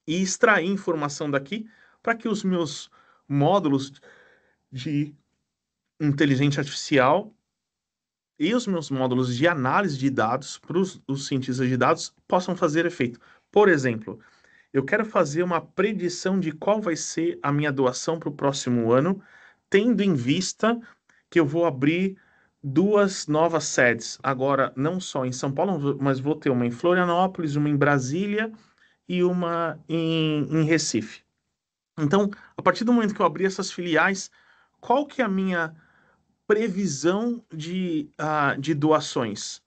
e extrair informação daqui para que os meus módulos de inteligência artificial e os meus módulos de análise de dados para os cientistas de dados possam fazer efeito. Por exemplo, eu quero fazer uma predição de qual vai ser a minha doação para o próximo ano, tendo em vista que eu vou abrir 2 novas sedes. Agora, não só em São Paulo, mas vou ter uma em Florianópolis, uma em Brasília e uma em Recife. Então, a partir do momento que eu abrir essas filiais, qual que é a minha previsão de doações?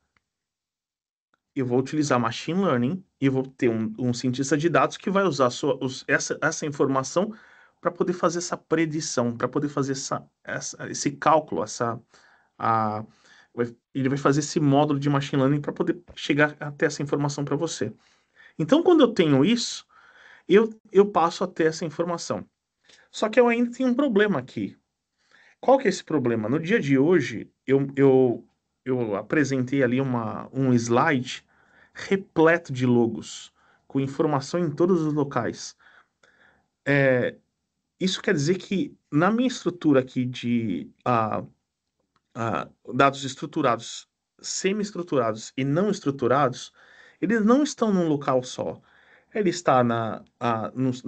Eu vou utilizar machine learning e vou ter um cientista de dados que vai usar essa informação para poder fazer essa predição, para poder fazer esse cálculo, ele vai fazer esse módulo de machine learning para poder chegar até essa informação para você. Então, quando eu tenho isso, eu passo a ter essa informação. Só que eu ainda tenho um problema aqui. Qual que é esse problema? No dia de hoje, eu apresentei ali um slide repleto de logos, com informação em todos os locais. Isso quer dizer que na minha estrutura aqui de dados estruturados, semi-estruturados e não estruturados, eles não estão num local só. Ele está na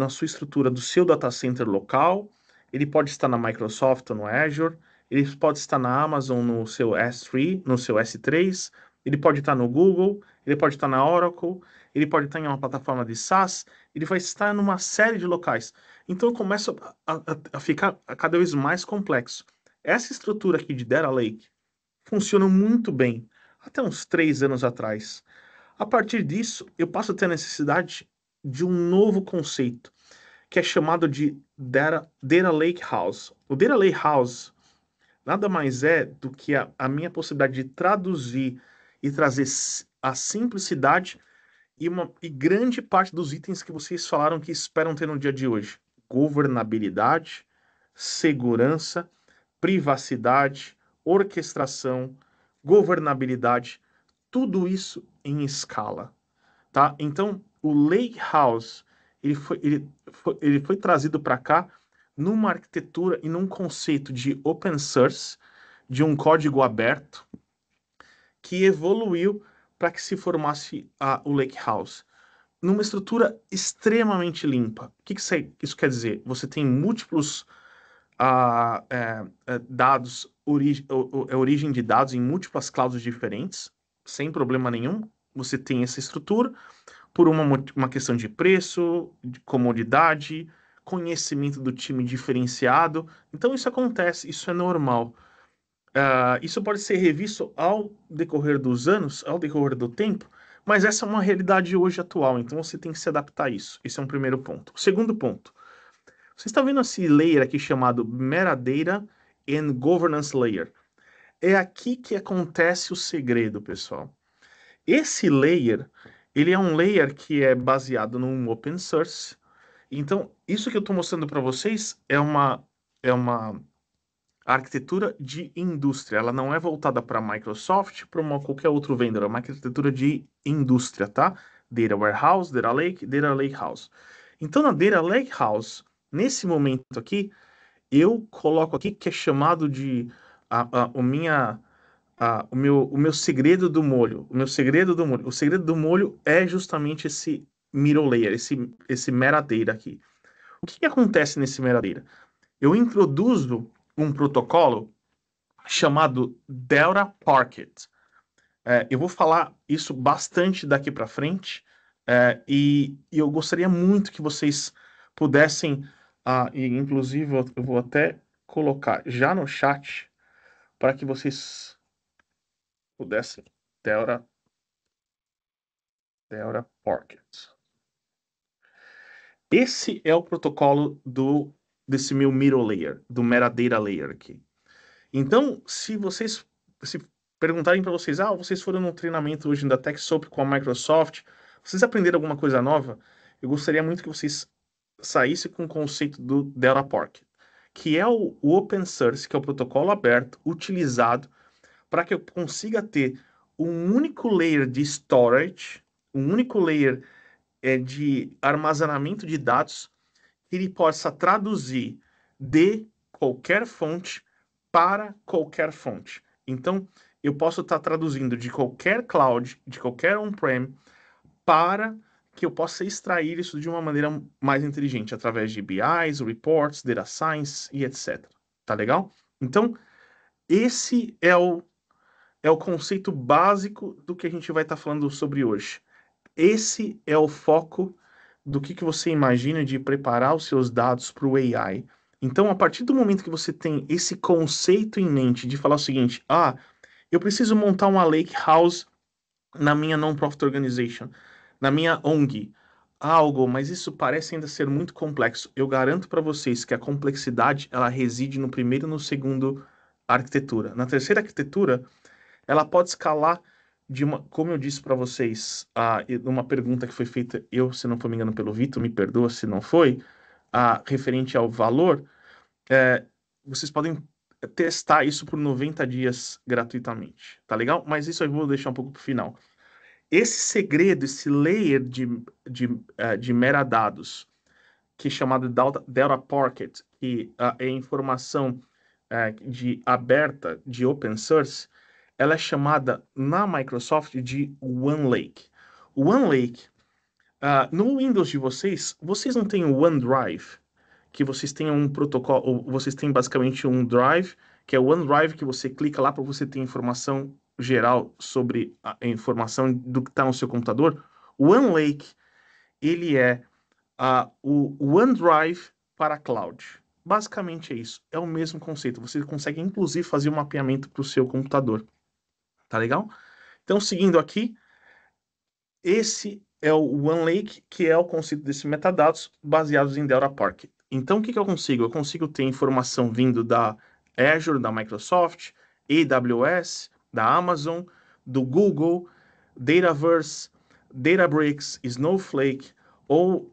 sua estrutura do seu data center local, ele pode estar na Microsoft ou no Azure, ele pode estar na Amazon no seu S3, no seu S3, ele pode estar no Google, ele pode estar na Oracle, ele pode estar em uma plataforma de SaaS, ele vai estar numa série de locais. Então começa a ficar cada vez mais complexo. Essa estrutura aqui de Data Lake funciona muito bem, até uns 3 anos atrás. A partir disso, eu passo a ter a necessidade de um novo conceito, que é chamado de Data Lake House. O Data Lake House nada mais é do que a minha possibilidade de traduzir e trazer a simplicidade e grande parte dos itens que vocês falaram que esperam ter no dia de hoje. Governabilidade, segurança, privacidade, orquestração, governabilidade, tudo isso em escala, tá? Então, o Lakehouse, ele foi trazido para cá numa arquitetura e num conceito de open source, de um código aberto, que evoluiu para que se formasse o Lakehouse numa estrutura extremamente limpa. O que isso quer dizer? Você tem múltiplos dados, origem de dados em múltiplas clouds diferentes, sem problema nenhum. Você tem essa estrutura por uma questão de preço, de comodidade, conhecimento do time diferenciado. Então isso acontece, isso é normal. Isso pode ser revisto ao decorrer dos anos, ao decorrer do tempo, mas essa é uma realidade hoje atual, então você tem que se adaptar a isso. Esse é um primeiro ponto. O segundo ponto. Você está vendo esse layer aqui chamado Metadata and Governance Layer. É aqui que acontece o segredo, pessoal. Esse layer, ele é um layer que é baseado num open source. Então, isso que eu estou mostrando para vocês é uma arquitetura de indústria. Ela não é voltada para a Microsoft, para qualquer outro vendor. É uma arquitetura de indústria, tá? Data Warehouse, Data Lake, Data Lakehouse. Então, na Data Lakehouse, nesse momento aqui, eu coloco aqui que é chamado de o meu segredo do molho. O segredo do molho é justamente esse middle layer, esse metadata aqui. O que acontece nesse metadata? Eu introduzo um protocolo chamado Delta Parquet. Eu vou falar isso bastante daqui para frente, e eu gostaria muito que vocês pudessem, e inclusive eu vou até colocar já no chat para que vocês pudessem. Delta Parquet. Esse é o protocolo desse meu middle layer, do metadata layer aqui. Então, se perguntarem para vocês, vocês foram no treinamento hoje da TechSoup com a Microsoft, vocês aprenderam alguma coisa nova? Eu gostaria muito que vocês saíssem com o conceito do Delta Parquet, que é o open source, que é o protocolo aberto, utilizado para que eu consiga ter um único layer de storage, um único layer de armazenamento de dados, que ele possa traduzir de qualquer fonte para qualquer fonte. Então, eu posso estar traduzindo de qualquer cloud, de qualquer on-prem, para que eu possa extrair isso de uma maneira mais inteligente, através de BIs, reports, data science e etc. Tá legal? Então, esse é o conceito básico do que a gente vai estar falando sobre hoje. Esse é o foco do que você imagina de preparar os seus dados para o AI. Então, a partir do momento que você tem esse conceito em mente de falar o seguinte, eu preciso montar uma Lakehouse na minha non-profit organization, na minha ONG, mas isso parece ainda ser muito complexo. Eu garanto para vocês que a complexidade, ela reside no primeiro e no segundo arquitetura. Na terceira arquitetura, ela pode escalar como eu disse para vocês, uma pergunta que foi feita, se não for me engano, pelo Vitor, me perdoa se não foi, referente ao valor, vocês podem testar isso por 90 dias gratuitamente, tá legal? Mas isso eu vou deixar um pouco para o final. Esse segredo, esse layer de metadados, que é chamado Delta Parquet, que é informação aberta, de open source, ela é chamada na Microsoft de OneLake. O OneLake, no Windows de vocês não têm o OneDrive, que vocês têm um protocolo, vocês têm basicamente um drive, que é o OneDrive, que você clica lá para você ter informação geral sobre a informação do que está no seu computador. O OneLake, ele é o OneDrive para cloud. Basicamente é isso, é o mesmo conceito. Você consegue, inclusive, fazer um mapeamento para o seu computador. Tá legal? Então, seguindo aqui, esse é o OneLake, que é o conceito desses metadados baseados em Delta Parquet. Então, o que eu consigo? Eu consigo ter informação vindo da Azure, da Microsoft, AWS, da Amazon, do Google, Dataverse, Databricks, Snowflake ou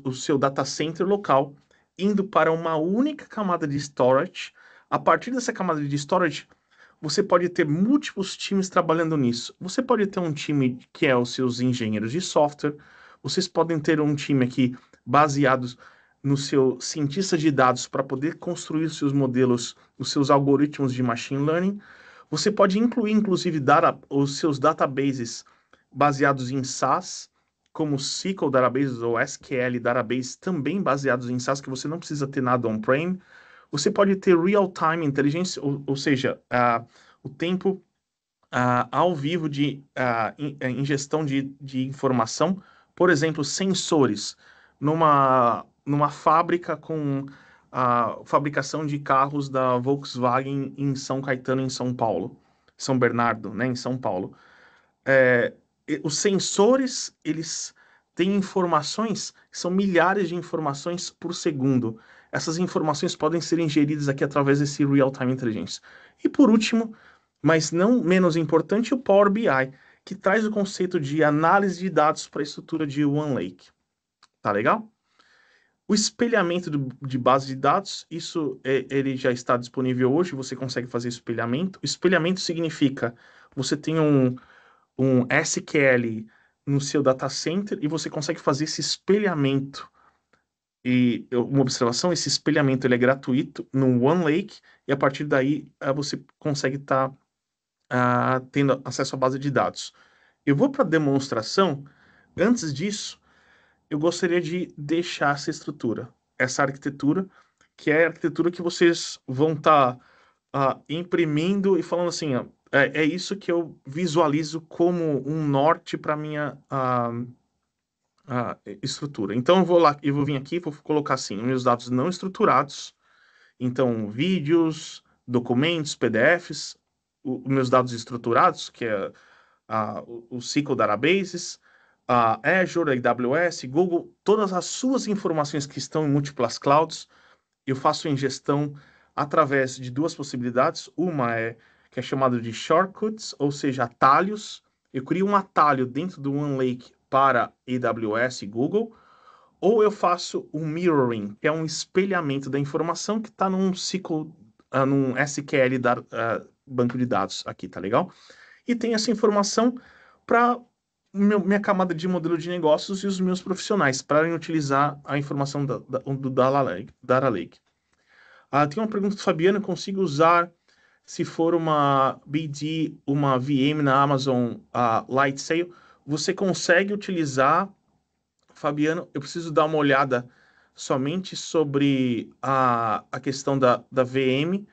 o seu data center local indo para uma única camada de storage. A partir dessa camada de storage, você pode ter múltiplos times trabalhando nisso. Você pode ter um time que é os seus engenheiros de software, vocês podem ter um time aqui baseado no seu cientista de dados para poder construir os seus modelos, os seus algoritmos de machine learning. Você pode incluir, inclusive, os seus databases baseados em SaaS, como SQL databases ou SQL databases, também baseados em SaaS, que você não precisa ter nada on-prem. Você pode ter real-time intelligence, ou seja, o tempo ao vivo de ingestão de informação. Por exemplo, sensores numa fábrica com a fabricação de carros da Volkswagen em São Caetano, em São Paulo. São Bernardo, né, em São Paulo. Os sensores, eles têm informações, são milhares de informações por segundo. Essas informações podem ser ingeridas aqui através desse Real-Time Intelligence. E por último, mas não menos importante, o Power BI, que traz o conceito de análise de dados para a estrutura de OneLake. Tá legal? O espelhamento de base de dados, ele já está disponível hoje, você consegue fazer espelhamento. Espelhamento significa, você tem um SQL no seu data center e você consegue fazer esse espelhamento. E uma observação, esse espelhamento ele é gratuito no OneLake e a partir daí você consegue estar tendo acesso à base de dados. Eu vou para a demonstração. Antes disso, eu gostaria de deixar essa arquitetura, que é a arquitetura que vocês vão estar imprimindo e falando assim, é isso que eu visualizo como um norte para a minha estrutura. Então eu vou vir aqui, vou colocar assim, meus dados não estruturados, então vídeos, documentos, PDFs, os meus dados estruturados, que é o SQL Databases, Azure, AWS, Google, todas as suas informações que estão em múltiplas clouds, eu faço ingestão através de duas possibilidades. Uma que é chamada de shortcuts, ou seja, atalhos. Eu crio um atalho dentro do OneLake para AWS e Google, ou eu faço um mirroring, que é um espelhamento da informação que está num SQL, num SQL banco de dados aqui, tá legal? E tem essa informação para minha camada de modelo de negócios e os meus profissionais para utilizar a informação do Data Lake. Tem uma pergunta do Fabiano, consigo usar se for uma BD, uma VM na Amazon Lightsail? Você consegue utilizar, Fabiano, eu preciso dar uma olhada somente sobre a questão da VM,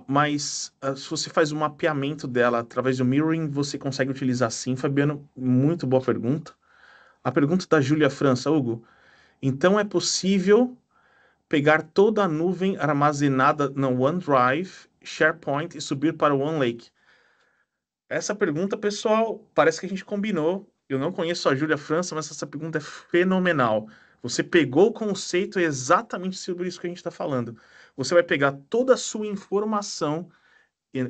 mas se você faz um mapeamento dela através do mirroring, você consegue utilizar sim, Fabiano. Muito boa pergunta. A pergunta da Júlia França, Hugo. Então é possível pegar toda a nuvem armazenada no OneDrive, SharePoint e subir para o OneLake? Essa pergunta, pessoal, parece que a gente combinou. Eu não conheço a Júlia França, mas essa pergunta é fenomenal. Você pegou o conceito exatamente sobre isso que a gente está falando. Você vai pegar toda a sua informação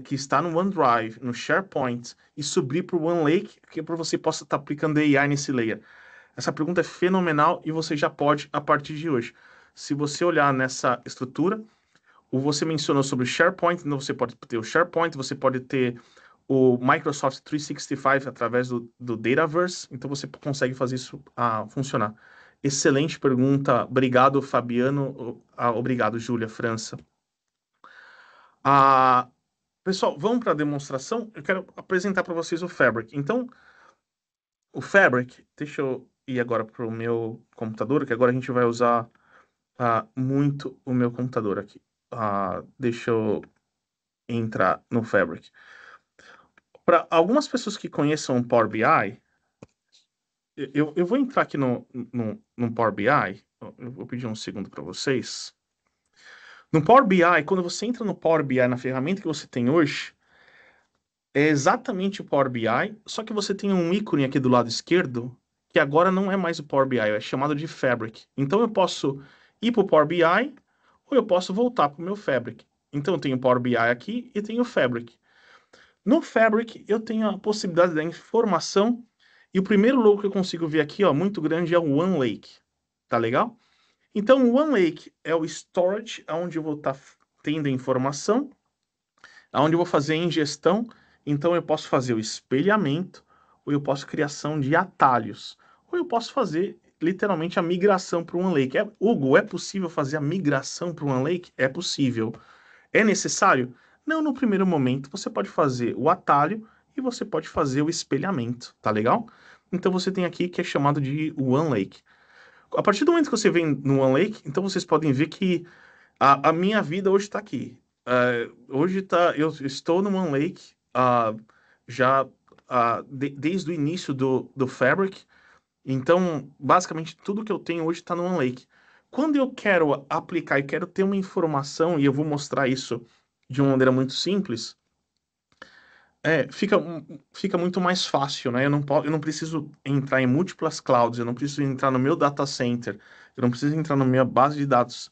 que está no OneDrive, no SharePoint, e subir para o OneLake, que é para você possa estar aplicando AI nesse layer. Essa pergunta é fenomenal e você já pode, a partir de hoje. Se você olhar nessa estrutura, você mencionou sobre o SharePoint, então você pode ter o SharePoint, você pode ter o Microsoft 365 através do Dataverse, então você consegue fazer isso funcionar. Excelente pergunta, obrigado, Fabiano, obrigado, Júlia França. Pessoal, vamos para a demonstração. Eu quero apresentar para vocês o Fabric. Então, o Fabric, deixa eu ir agora para o meu computador, que agora a gente vai usar muito o meu computador aqui. Deixa eu entrar no Fabric. Para algumas pessoas que conheçam o Power BI, eu vou entrar aqui no Power BI, eu vou pedir um segundo para vocês. No Power BI, quando você entra no Power BI, na ferramenta que você tem hoje, é exatamente o Power BI, só que você tem um ícone aqui do lado esquerdo, que agora não é mais o Power BI, é chamado de Fabric. Então eu posso ir para o Power BI, ou eu posso voltar para o meu Fabric. Então eu tenho o Power BI aqui e tenho o Fabric. No Fabric, eu tenho a possibilidade da informação E o primeiro logo que eu consigo ver aqui, ó, muito grande, é o OneLake. Tá legal? Então, o OneLake é o storage, onde eu vou estar tendo a informação, onde eu vou fazer a ingestão. Então, eu posso fazer o espelhamento, ou eu posso criação de atalhos, ou eu posso fazer literalmente a migração para o OneLake. Hugo, é possível fazer a migração para o OneLake? É possível. É necessário? Não, no primeiro momento. Você pode fazer o atalho e você pode fazer o espelhamento, tá legal? Então, você tem aqui que é chamado de OneLake. A partir do momento que você vem no OneLake, então vocês podem ver que a minha vida hoje está aqui. Hoje eu estou no OneLake já desde o início do Fabric. Então, basicamente, tudo que eu tenho hoje está no OneLake. Quando eu quero aplicar e quero ter uma informação, e eu vou mostrar isso de uma maneira muito simples, fica muito mais fácil, né? Eu não preciso entrar em múltiplas clouds, eu não preciso entrar no meu data center, eu não preciso entrar na minha base de dados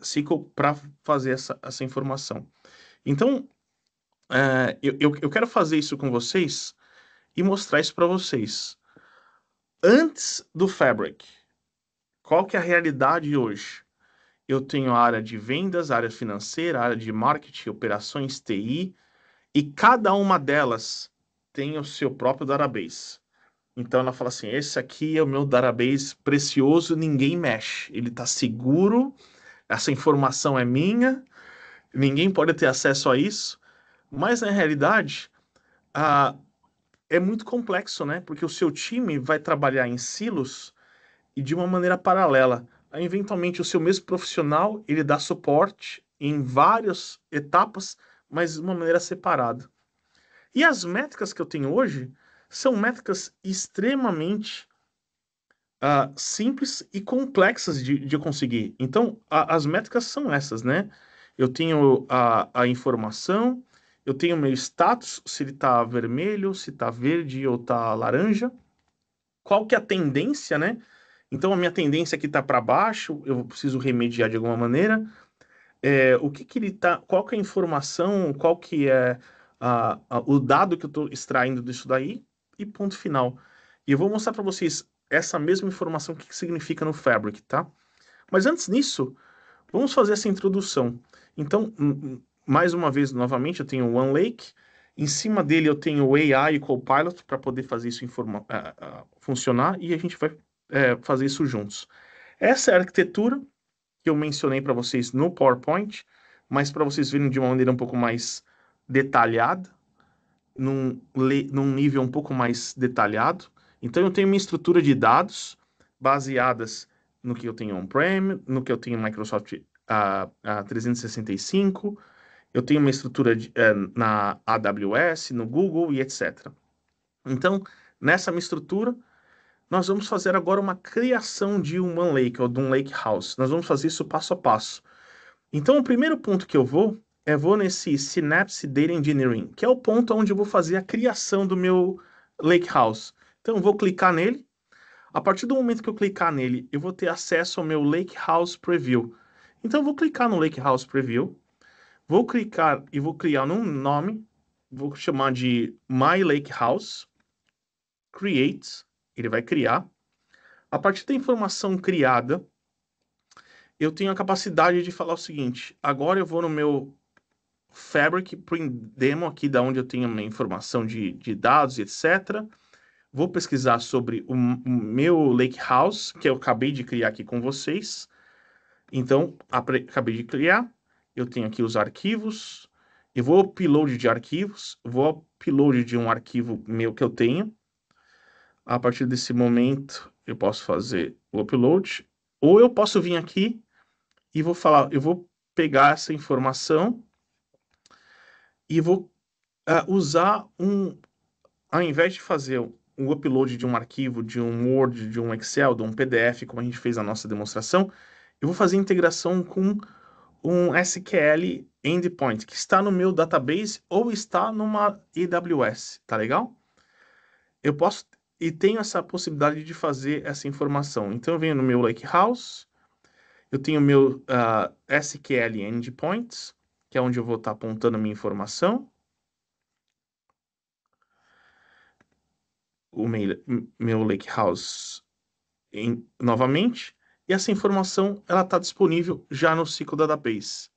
SQL para fazer essa informação. Então, eu quero fazer isso com vocês e mostrar isso para vocês. Antes do Fabric, qual que é a realidade hoje? Eu tenho a área de vendas, a área financeira, a área de marketing, operações, TI, e cada uma delas tem o seu próprio database. Então ela fala assim, esse aqui é o meu database precioso, ninguém mexe. Ele está seguro, essa informação é minha, ninguém pode ter acesso a isso. Mas na realidade, é muito complexo, né? Porque o seu time vai trabalhar em silos e de uma maneira paralela. Aí, eventualmente, o seu mesmo profissional, ele dá suporte em várias etapas, mas de uma maneira separada. E as métricas que eu tenho hoje são métricas extremamente simples e complexas de conseguir. Então, as métricas são essas, né? Eu tenho a informação, eu tenho meu status, se ele está vermelho, se está verde ou está laranja. Qual que é a tendência, né? Então, a minha tendência aqui está para baixo, eu preciso remediar de alguma maneira. O que que ele tá, qual que é a informação, qual que é o dado que eu estou extraindo disso daí, e ponto final. E eu vou mostrar para vocês essa mesma informação, o que que significa no Fabric, tá? Mas antes disso, vamos fazer essa introdução. Então, mais uma vez, novamente, eu tenho o OneLake, em cima dele eu tenho o AI e Copilot para poder fazer isso funcionar, e a gente vai fazer isso juntos. Essa é a arquitetura que eu mencionei para vocês no PowerPoint, mas para vocês verem de uma maneira um pouco mais detalhada, num nível um pouco mais detalhado. Então, eu tenho minha estrutura de dados baseadas no que eu tenho on-prem, no que eu tenho Microsoft 365, eu tenho uma estrutura na AWS, no Google e etc. Então, nessa minha estrutura, nós vamos fazer agora uma criação de um OneLake, ou de um Lake House. Nós vamos fazer isso passo a passo. Então, o primeiro ponto que eu vou nesse Synapse Data Engineering, que é o ponto onde eu vou fazer a criação do meu Lake House. Então, eu vou clicar nele. A partir do momento que eu clicar nele, eu vou ter acesso ao meu Lake House Preview. Então, eu vou clicar no Lake House Preview, vou clicar e vou criar um nome, vou chamar de My Lake House, Create, ele vai criar. A partir da informação criada, eu tenho a capacidade de falar o seguinte, agora eu vou no meu Fabric Demo, aqui da onde eu tenho a minha informação de dados, etc. Vou pesquisar sobre o meu Lake House, que eu acabei de criar aqui com vocês. Então, acabei de criar. Eu tenho aqui os arquivos. Eu vou upload de arquivos. Vou upload de um arquivo meu que eu tenho. A partir desse momento, eu posso fazer o upload. Ou eu posso vir aqui e vou falar, eu vou pegar essa informação e vou usar ao invés de fazer um upload de um arquivo, de um Word, de um Excel, de um PDF, como a gente fez na nossa demonstração, eu vou fazer integração com um SQL Endpoint, que está no meu database ou está numa AWS, tá legal? Eu posso e tenho essa possibilidade de fazer essa informação. Então, eu venho no meu Lakehouse, eu tenho o meu SQL Endpoints, que é onde eu vou estar apontando a minha informação. meu Lakehouse novamente, e essa informação ela está disponível já no SQL Database.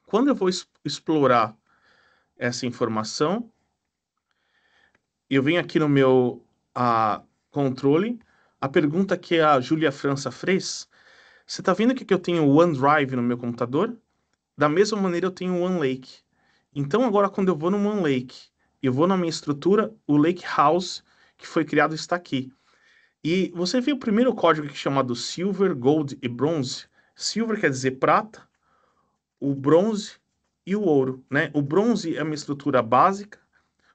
Quando eu vou explorar essa informação, eu venho aqui no meu controle, a pergunta que a Júlia França fez, você está vendo que eu tenho o OneDrive no meu computador? Da mesma maneira eu tenho o OneLake. Então agora quando eu vou no OneLake, eu vou na minha estrutura, o Lakehouse que foi criado está aqui. E você viu o primeiro código aqui chamado Silver, Gold e Bronze. Silver quer dizer prata, o bronze e o ouro, né? O bronze é uma estrutura básica,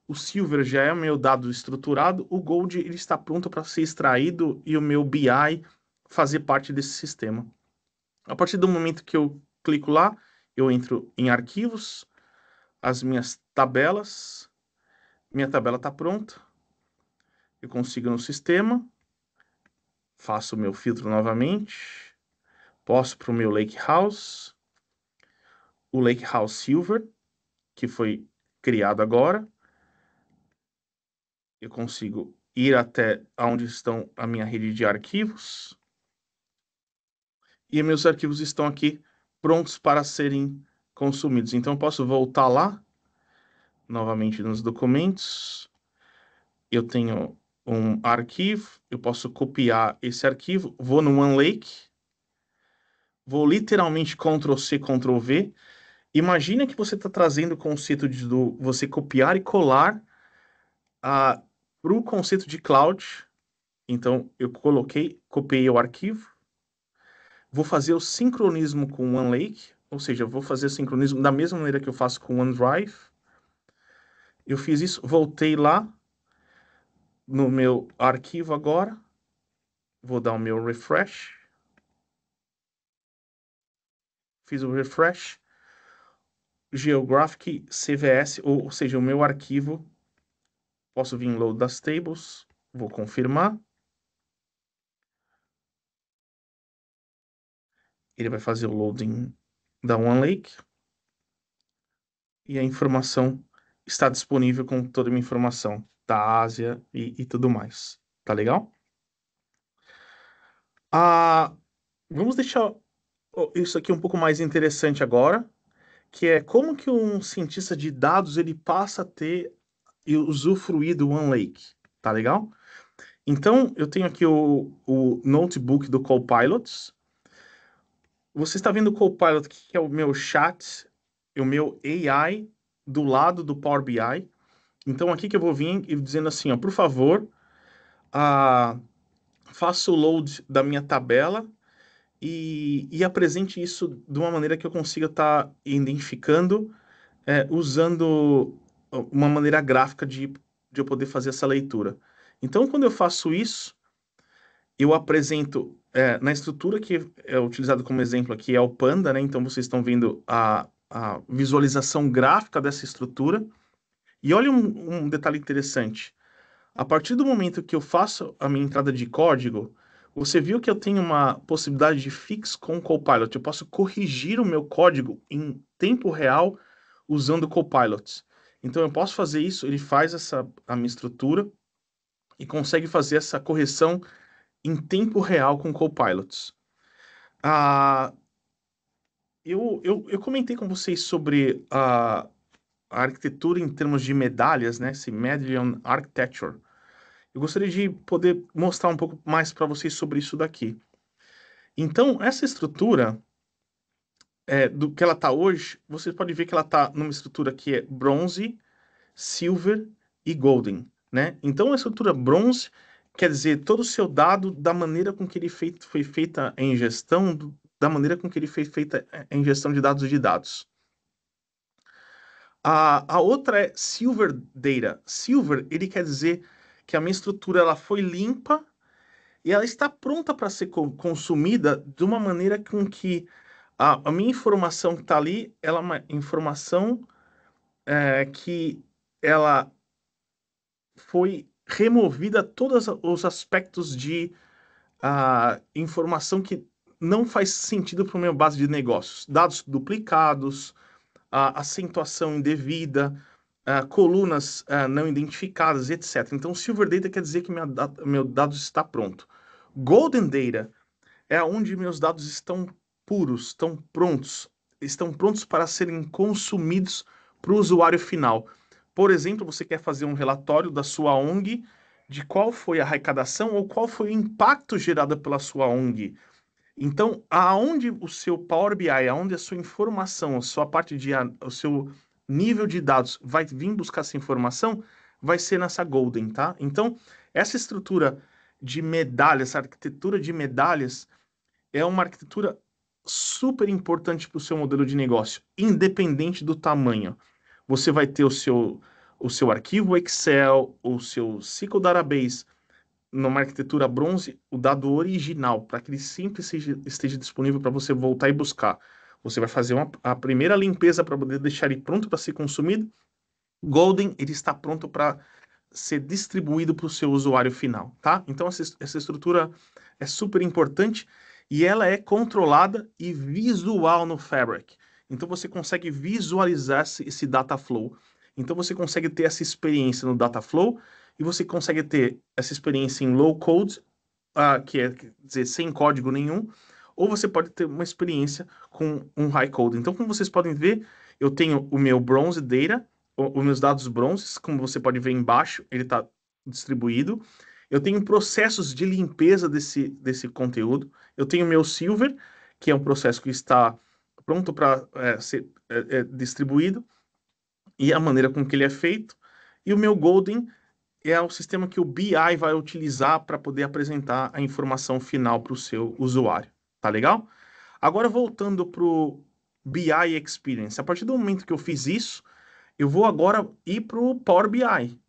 o silver já é o meu dado estruturado, o gold ele está pronto para ser extraído e o meu BI fazer parte desse sistema. A partir do momento que eu clico lá, eu entro em arquivos, as minhas tabelas, minha tabela está pronta, eu consigo no sistema, faço o meu filtro novamente, posso para o meu Lakehouse, o Lakehouse Silver, que foi criado agora, eu consigo ir até onde estão a minha rede de arquivos, e meus arquivos estão aqui prontos para serem consumidos. Então, eu posso voltar lá, novamente nos documentos, eu tenho um arquivo, eu posso copiar esse arquivo, vou no OneLake, vou literalmente Ctrl+C, Ctrl+V. Imagina que você está trazendo o conceito de você copiar e colar para o conceito de cloud. Então, eu copiei o arquivo, vou fazer o sincronismo com o OneLake, ou seja, eu vou fazer o sincronismo da mesma maneira que eu faço com o OneDrive. Eu fiz isso, voltei lá no meu arquivo agora, vou dar o meu refresh. Fiz o refresh. Geographic CVS, ou seja, o meu arquivo, posso vir em Load das Tables, vou confirmar. Ele vai fazer o loading da OneLake. E a informação está disponível com toda a minha informação da Ásia e tudo mais. Tá legal? Vamos deixar isso aqui um pouco mais interessante agora, que é como que um cientista de dados ele passa a ter e usufruir do OneLake. Tá legal? Então, eu tenho aqui o notebook do Copilot. Você está vendo o Copilot, que é o meu chat, o meu AI do lado do Power BI. Então, aqui que eu vou vir dizendo assim, ó, por favor, faça o load da minha tabela e apresente isso de uma maneira que eu consiga estar identificando, usando uma maneira gráfica de eu poder fazer essa leitura. Então, quando eu faço isso, eu apresento na estrutura que é utilizada como exemplo aqui é o Panda, né? Então, vocês estão vendo a visualização gráfica dessa estrutura. E olha um detalhe interessante. A partir do momento que eu faço a minha entrada de código, você viu que eu tenho uma possibilidade de fix com o Copilot. Eu posso corrigir o meu código em tempo real usando o Copilot. Então, eu posso fazer isso, ele faz a minha estrutura e consegue fazer essa correção em tempo real com Copilots. Eu comentei com vocês sobre a arquitetura em termos de medalhas, né? Esse Medallion Architecture. Eu gostaria de poder mostrar um pouco mais para vocês sobre isso daqui. Então, essa estrutura, do que ela está hoje, você pode ver que ela está numa estrutura que é bronze, silver e golden, né? Então, a estrutura bronze quer dizer todo o seu dado da maneira com que ele foi feita a ingestão, da maneira com que ele foi feita a ingestão de dados. A outra é Silver Data. Silver, ele quer dizer que a minha estrutura ela foi limpa e ela está pronta para ser consumida de uma maneira com que a minha informação que está ali, ela é uma informação que ela foi removida todos os aspectos de informação que não faz sentido para a minha base de negócios. Dados duplicados, acentuação indevida, colunas não identificadas, etc. Então, Silver Data quer dizer que meu dado está pronto. Golden Data é onde meus dados estão puros, estão prontos para serem consumidos para o usuário final. Por exemplo, você quer fazer um relatório da sua ONG, de qual foi a arrecadação ou qual foi o impacto gerado pela sua ONG. Então, aonde o seu Power BI, aonde a sua informação, o seu nível de dados vai vir buscar essa informação, vai ser nessa Golden, tá? Então, essa estrutura de medalhas, essa arquitetura de medalhas, é uma arquitetura super importante para o seu modelo de negócio, independente do tamanho. Você vai ter o seu arquivo Excel, o seu SQL Database, numa arquitetura bronze, o dado original, para que ele sempre esteja disponível para você voltar e buscar. Você vai fazer a primeira limpeza para poder deixar ele pronto para ser consumido. Golden, ele está pronto para ser distribuído para o seu usuário final, tá? Então, essa estrutura é super importante e ela é controlada e visual no Fabric. Então, você consegue visualizar esse data flow. Então, você consegue ter essa experiência no data flow e você consegue ter essa experiência em low code, quer dizer, sem código nenhum, ou você pode ter uma experiência com um high code. Então, como vocês podem ver, eu tenho o meu bronze data, os meus dados bronzes, como você pode ver embaixo, ele está distribuído. Eu tenho processos de limpeza desse conteúdo. Eu tenho o meu silver, que é um processo que está pronto para ser distribuído, e a maneira com que ele é feito. E o meu golden é o sistema que o BI vai utilizar para poder apresentar a informação final para o seu usuário. Tá legal? Agora, voltando para o BI Experience. A partir do momento que eu fiz isso, eu vou agora ir para o Power BI.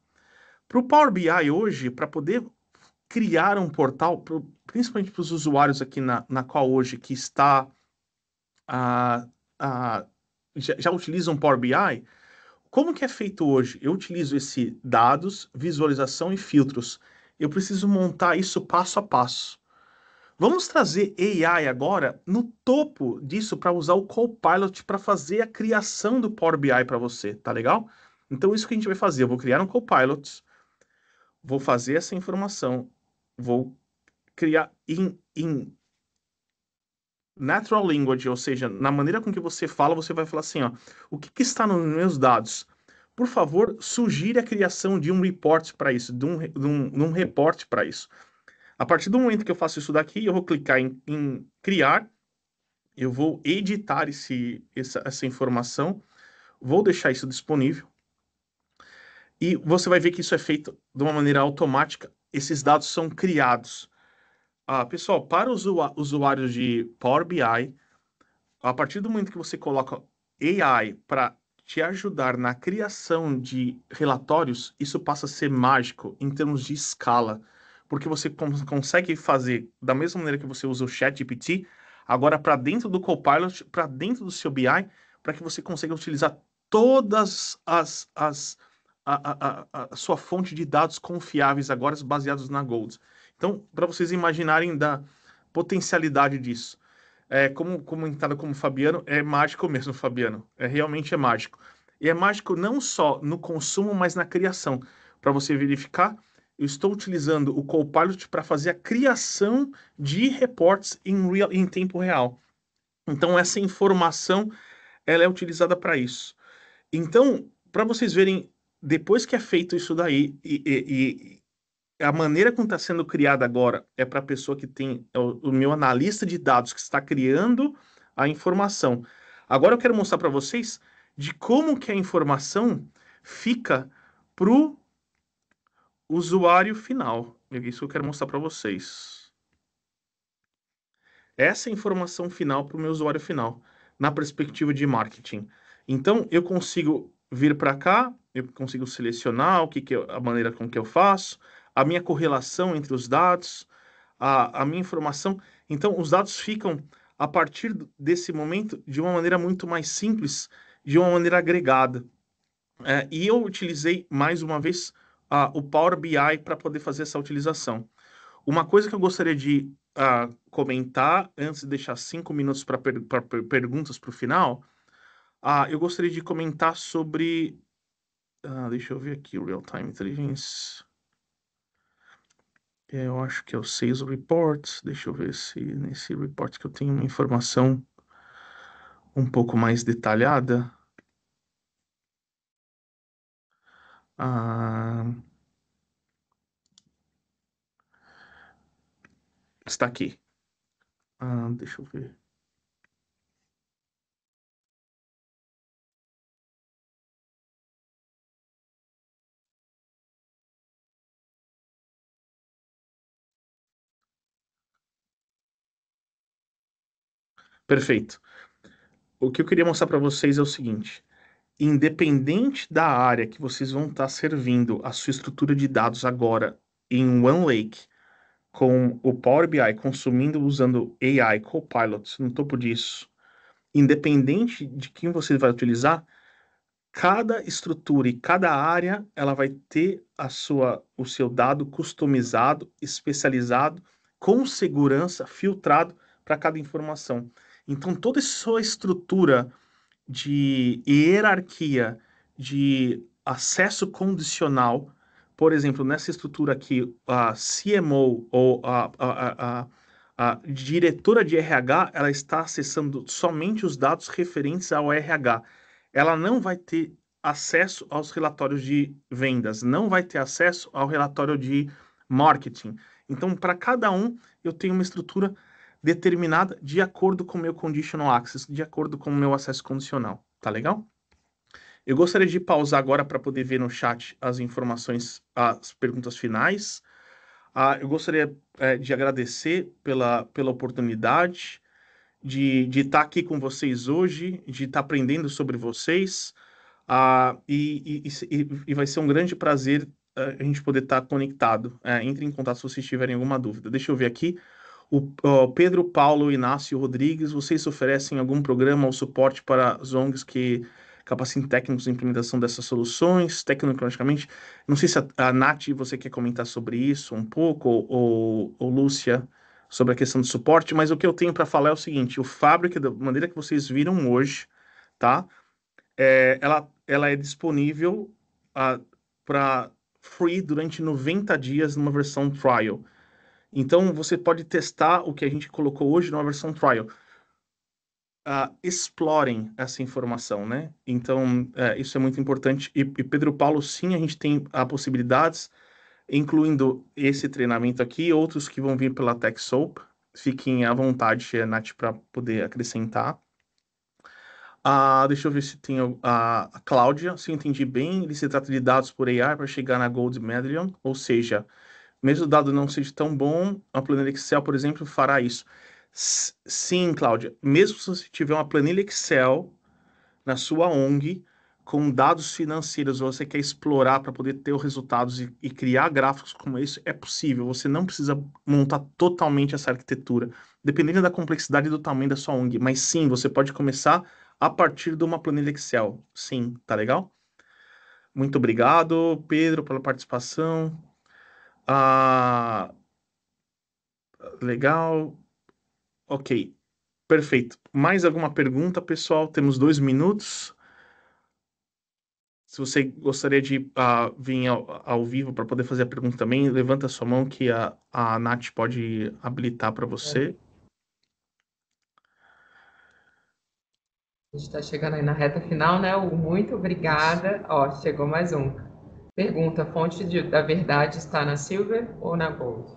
Para o Power BI hoje, para poder criar um portal, principalmente para os usuários aqui na qual hoje que está já utilizam Power BI, como que é feito hoje? Eu utilizo esse dados, visualização e filtros. Eu preciso montar isso passo a passo. Vamos trazer AI agora no topo disso para usar o Copilot para fazer a criação do Power BI para você, tá legal? Então isso que a gente vai fazer, eu vou criar um Copilot, vou fazer essa informação, vou criar em natural language, ou seja, na maneira com que você fala, você vai falar assim, ó, o que está nos meus dados? Por favor, sugira a criação de um report para isso, de um reporte para isso. A partir do momento que eu faço isso daqui, eu vou clicar em criar, eu vou editar essa informação, vou deixar isso disponível, e você vai ver que isso é feito de uma maneira automática, esses dados são criados. Pessoal, para os usuários de Power BI, a partir do momento que você coloca AI para te ajudar na criação de relatórios, isso passa a ser mágico em termos de escala, porque você consegue fazer da mesma maneira que você usa o ChatGPT, agora para dentro do Copilot, para dentro do seu BI, para que você consiga utilizar todas a sua fonte de dados confiáveis agora baseados na Gold. Então, para vocês imaginarem da potencialidade disso. Como comentado como Fabiano, é mágico mesmo, Fabiano. Realmente é mágico. E é mágico não só no consumo, mas na criação. Para você verificar, eu estou utilizando o Copilot para fazer a criação de reportes em tempo real. Então, essa informação ela é utilizada para isso. Então, para vocês verem, depois que é feito isso daí, e a maneira como está sendo criada agora é para a pessoa que tem o meu analista de dados que está criando a informação. Agora eu quero mostrar para vocês de como que a informação fica para o usuário final. É isso que eu quero mostrar para vocês. Essa é a informação final para o meu usuário final, na perspectiva de marketing. Então, eu consigo vir para cá, eu consigo selecionar a maneira com que eu faço, a minha correlação entre os dados, a minha informação. Então, os dados ficam, a partir desse momento, de uma maneira muito mais simples, de uma maneira agregada. E eu utilizei, mais uma vez, o Power BI para poder fazer essa utilização. Uma coisa que eu gostaria de comentar, antes de deixar 5 minutos para perguntas para o final, eu gostaria de comentar sobre Deixa eu ver aqui, Real Time Intelligence. Eu acho que é o Sales Reports. Deixa eu ver se nesse report que eu tenho uma informação um pouco mais detalhada. Está aqui. Deixa eu ver. Perfeito. O que eu queria mostrar para vocês é o seguinte: independente da área que vocês vão estar servindo a sua estrutura de dados agora em OneLake, com o Power BI consumindo usando AI, Copilot no topo disso, independente de quem você vai utilizar, cada estrutura e cada área ela vai ter o seu dado customizado, especializado, com segurança, filtrado para cada informação. Então, toda a sua estrutura de hierarquia, de acesso condicional, por exemplo, nessa estrutura aqui, a CMO ou a diretora de RH, ela está acessando somente os dados referentes ao RH. Ela não vai ter acesso aos relatórios de vendas, não vai ter acesso ao relatório de marketing. Então, para cada um, eu tenho uma estrutura determinada de acordo com o meu conditional access, de acordo com o meu acesso condicional. Tá legal? Eu gostaria de pausar agora para poder ver no chat as informações, as perguntas finais. Eu gostaria de agradecer pela oportunidade de estar aqui com vocês hoje, de estar aprendendo sobre vocês. E vai ser um grande prazer a gente poder estar conectado. Entre em contato se vocês tiverem alguma dúvida. Deixa eu ver aqui. O Pedro, Paulo, Inácio Rodrigues, vocês oferecem algum programa ou suporte para as ONGs que capacitem técnicos de implementação dessas soluções, tecnologicamente? Não sei se a Nath, você quer comentar sobre isso um pouco, ou Lúcia, sobre a questão do suporte, mas o que eu tenho para falar é o seguinte: o Fábrica, da maneira que vocês viram hoje, tá? Ela é disponível para free durante 90 dias numa versão trial. Então, você pode testar o que a gente colocou hoje numa versão trial. Explorem essa informação, né? Então, isso é muito importante. E Pedro Paulo, sim, a gente tem possibilidades, incluindo esse treinamento aqui, outros que vão vir pela TechSoup. Fiquem à vontade, Nath, para poder acrescentar. Deixa eu ver se tem a Cláudia. Se eu entendi bem, ele se trata de dados por AI para chegar na Gold Medallion, ou seja, mesmo o dado não seja tão bom, a planilha Excel, por exemplo, fará isso. Sim, Cláudia. Mesmo se você tiver uma planilha Excel na sua ONG, com dados financeiros, você quer explorar para poder ter os resultados e criar gráficos como esse, é possível. Você não precisa montar totalmente essa arquitetura, dependendo da complexidade e do tamanho da sua ONG. Mas sim, você pode começar a partir de uma planilha Excel. Sim, tá legal? Muito obrigado, Pedro, pela participação. Legal. Ok, perfeito. Mais alguma pergunta, pessoal? Temos 2 minutos. Se você gostaria de vir ao vivo para poder fazer a pergunta também, levanta a sua mão que a Nath pode habilitar para você. A gente está chegando aí na reta final, né? Muito obrigada. Ó, chegou mais um. Pergunta: fonte da verdade está na Silver ou na Gold?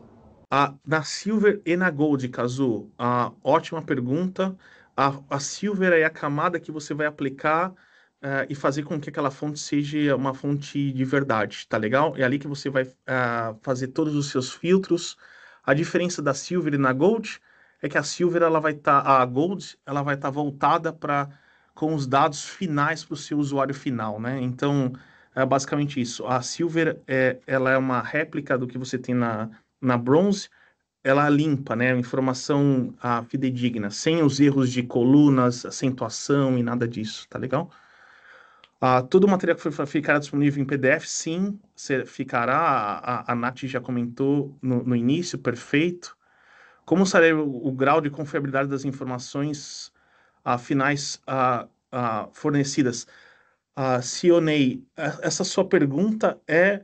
Na Silver e na Gold, Kazu. Ótima pergunta. A Silver é a camada que você vai aplicar e fazer com que aquela fonte seja uma fonte de verdade, tá legal? É ali que você vai fazer todos os seus filtros. A diferença da Silver e na Gold é que a Silver a Gold ela vai estar voltada com os dados finais para o seu usuário final, né? Então, é basicamente isso. A Silver ela é uma réplica do que você tem na Bronze. Ela limpa, né, a informação fidedigna, sem os erros de colunas, acentuação e nada disso, tá legal? Todo o material que ficará disponível em PDF, sim, ficará. A Nath já comentou no início, perfeito. Como será o grau de confiabilidade das informações finais fornecidas? Sionei, essa sua pergunta é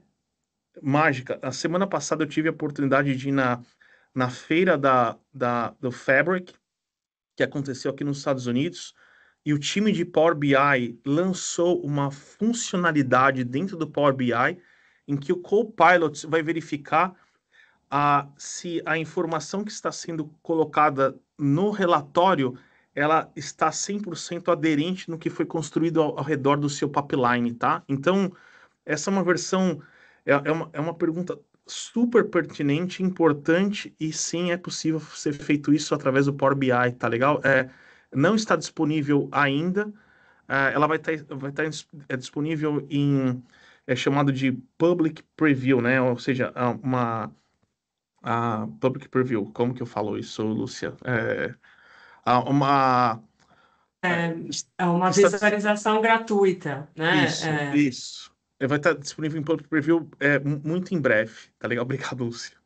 mágica. A semana passada eu tive a oportunidade de ir na feira do Fabric, que aconteceu aqui nos Estados Unidos, e o time de Power BI lançou uma funcionalidade dentro do Power BI em que o Copilot vai verificar se a informação que está sendo colocada no relatório ela está 100% aderente no que foi construído ao redor do seu pipeline, tá? Então, essa é uma versão, é uma pergunta super pertinente, importante, e sim, é possível ser feito isso através do Power BI, tá legal? Não está disponível ainda, ela vai estar disponível é chamado de Public Preview, né? Ou seja, Public Preview, como que eu falo isso, Lúcia? Uma... É uma visualização gratuita, né? Isso. Vai estar disponível em Public Preview muito em breve, tá legal? Obrigado, Lúcia.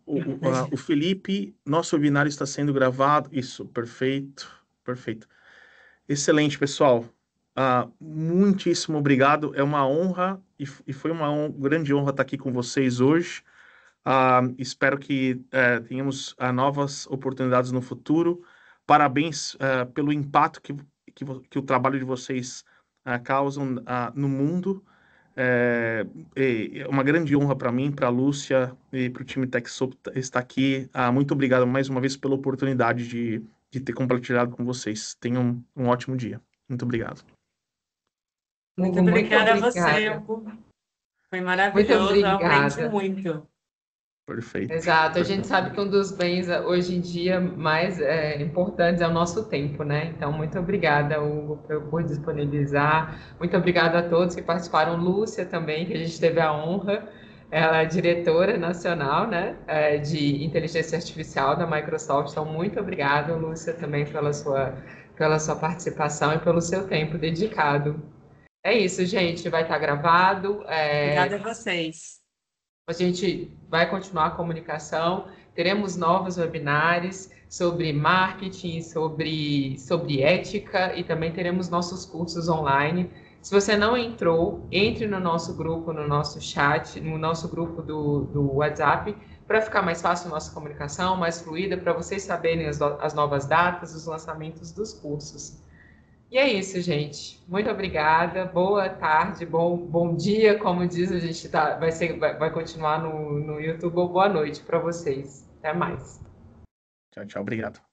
O Felipe, nosso webinar está sendo gravado. Isso, perfeito, perfeito. Excelente, pessoal. Muitíssimo obrigado. É uma honra e foi uma grande honra estar aqui com vocês hoje. Espero que tenhamos novas oportunidades no futuro. Parabéns pelo impacto que o trabalho de vocês causam no mundo. É uma grande honra para mim, para a Lúcia e para o time TechSoup estar aqui. Muito obrigado mais uma vez pela oportunidade de ter compartilhado com vocês. Tenham um ótimo dia. Muito obrigado. Muito obrigada a você, Hugo. Foi maravilhoso, eu aprendi muito. Perfeito. Exato, a gente sabe que um dos bens hoje em dia mais importantes é o nosso tempo, né? Então, muito obrigada, Hugo, por disponibilizar. Muito obrigada a todos que participaram. Lúcia também, que a gente teve a honra. Ela é diretora nacional, né, de inteligência artificial da Microsoft. Então, muito obrigada, Lúcia, também pela sua participação e pelo seu tempo dedicado. É isso, gente. Vai estar gravado. Obrigada a vocês. A gente vai continuar a comunicação, teremos novos webinars sobre marketing, sobre ética e também teremos nossos cursos online. Se você não entrou, entre no nosso grupo, no nosso chat, no nosso grupo do WhatsApp, para ficar mais fácil a nossa comunicação, mais fluida, para vocês saberem as novas datas, os lançamentos dos cursos. E é isso, gente. Muito obrigada. Boa tarde, bom dia, como diz, a gente vai continuar no YouTube. Boa noite para vocês. Até mais. Tchau, tchau. Obrigado.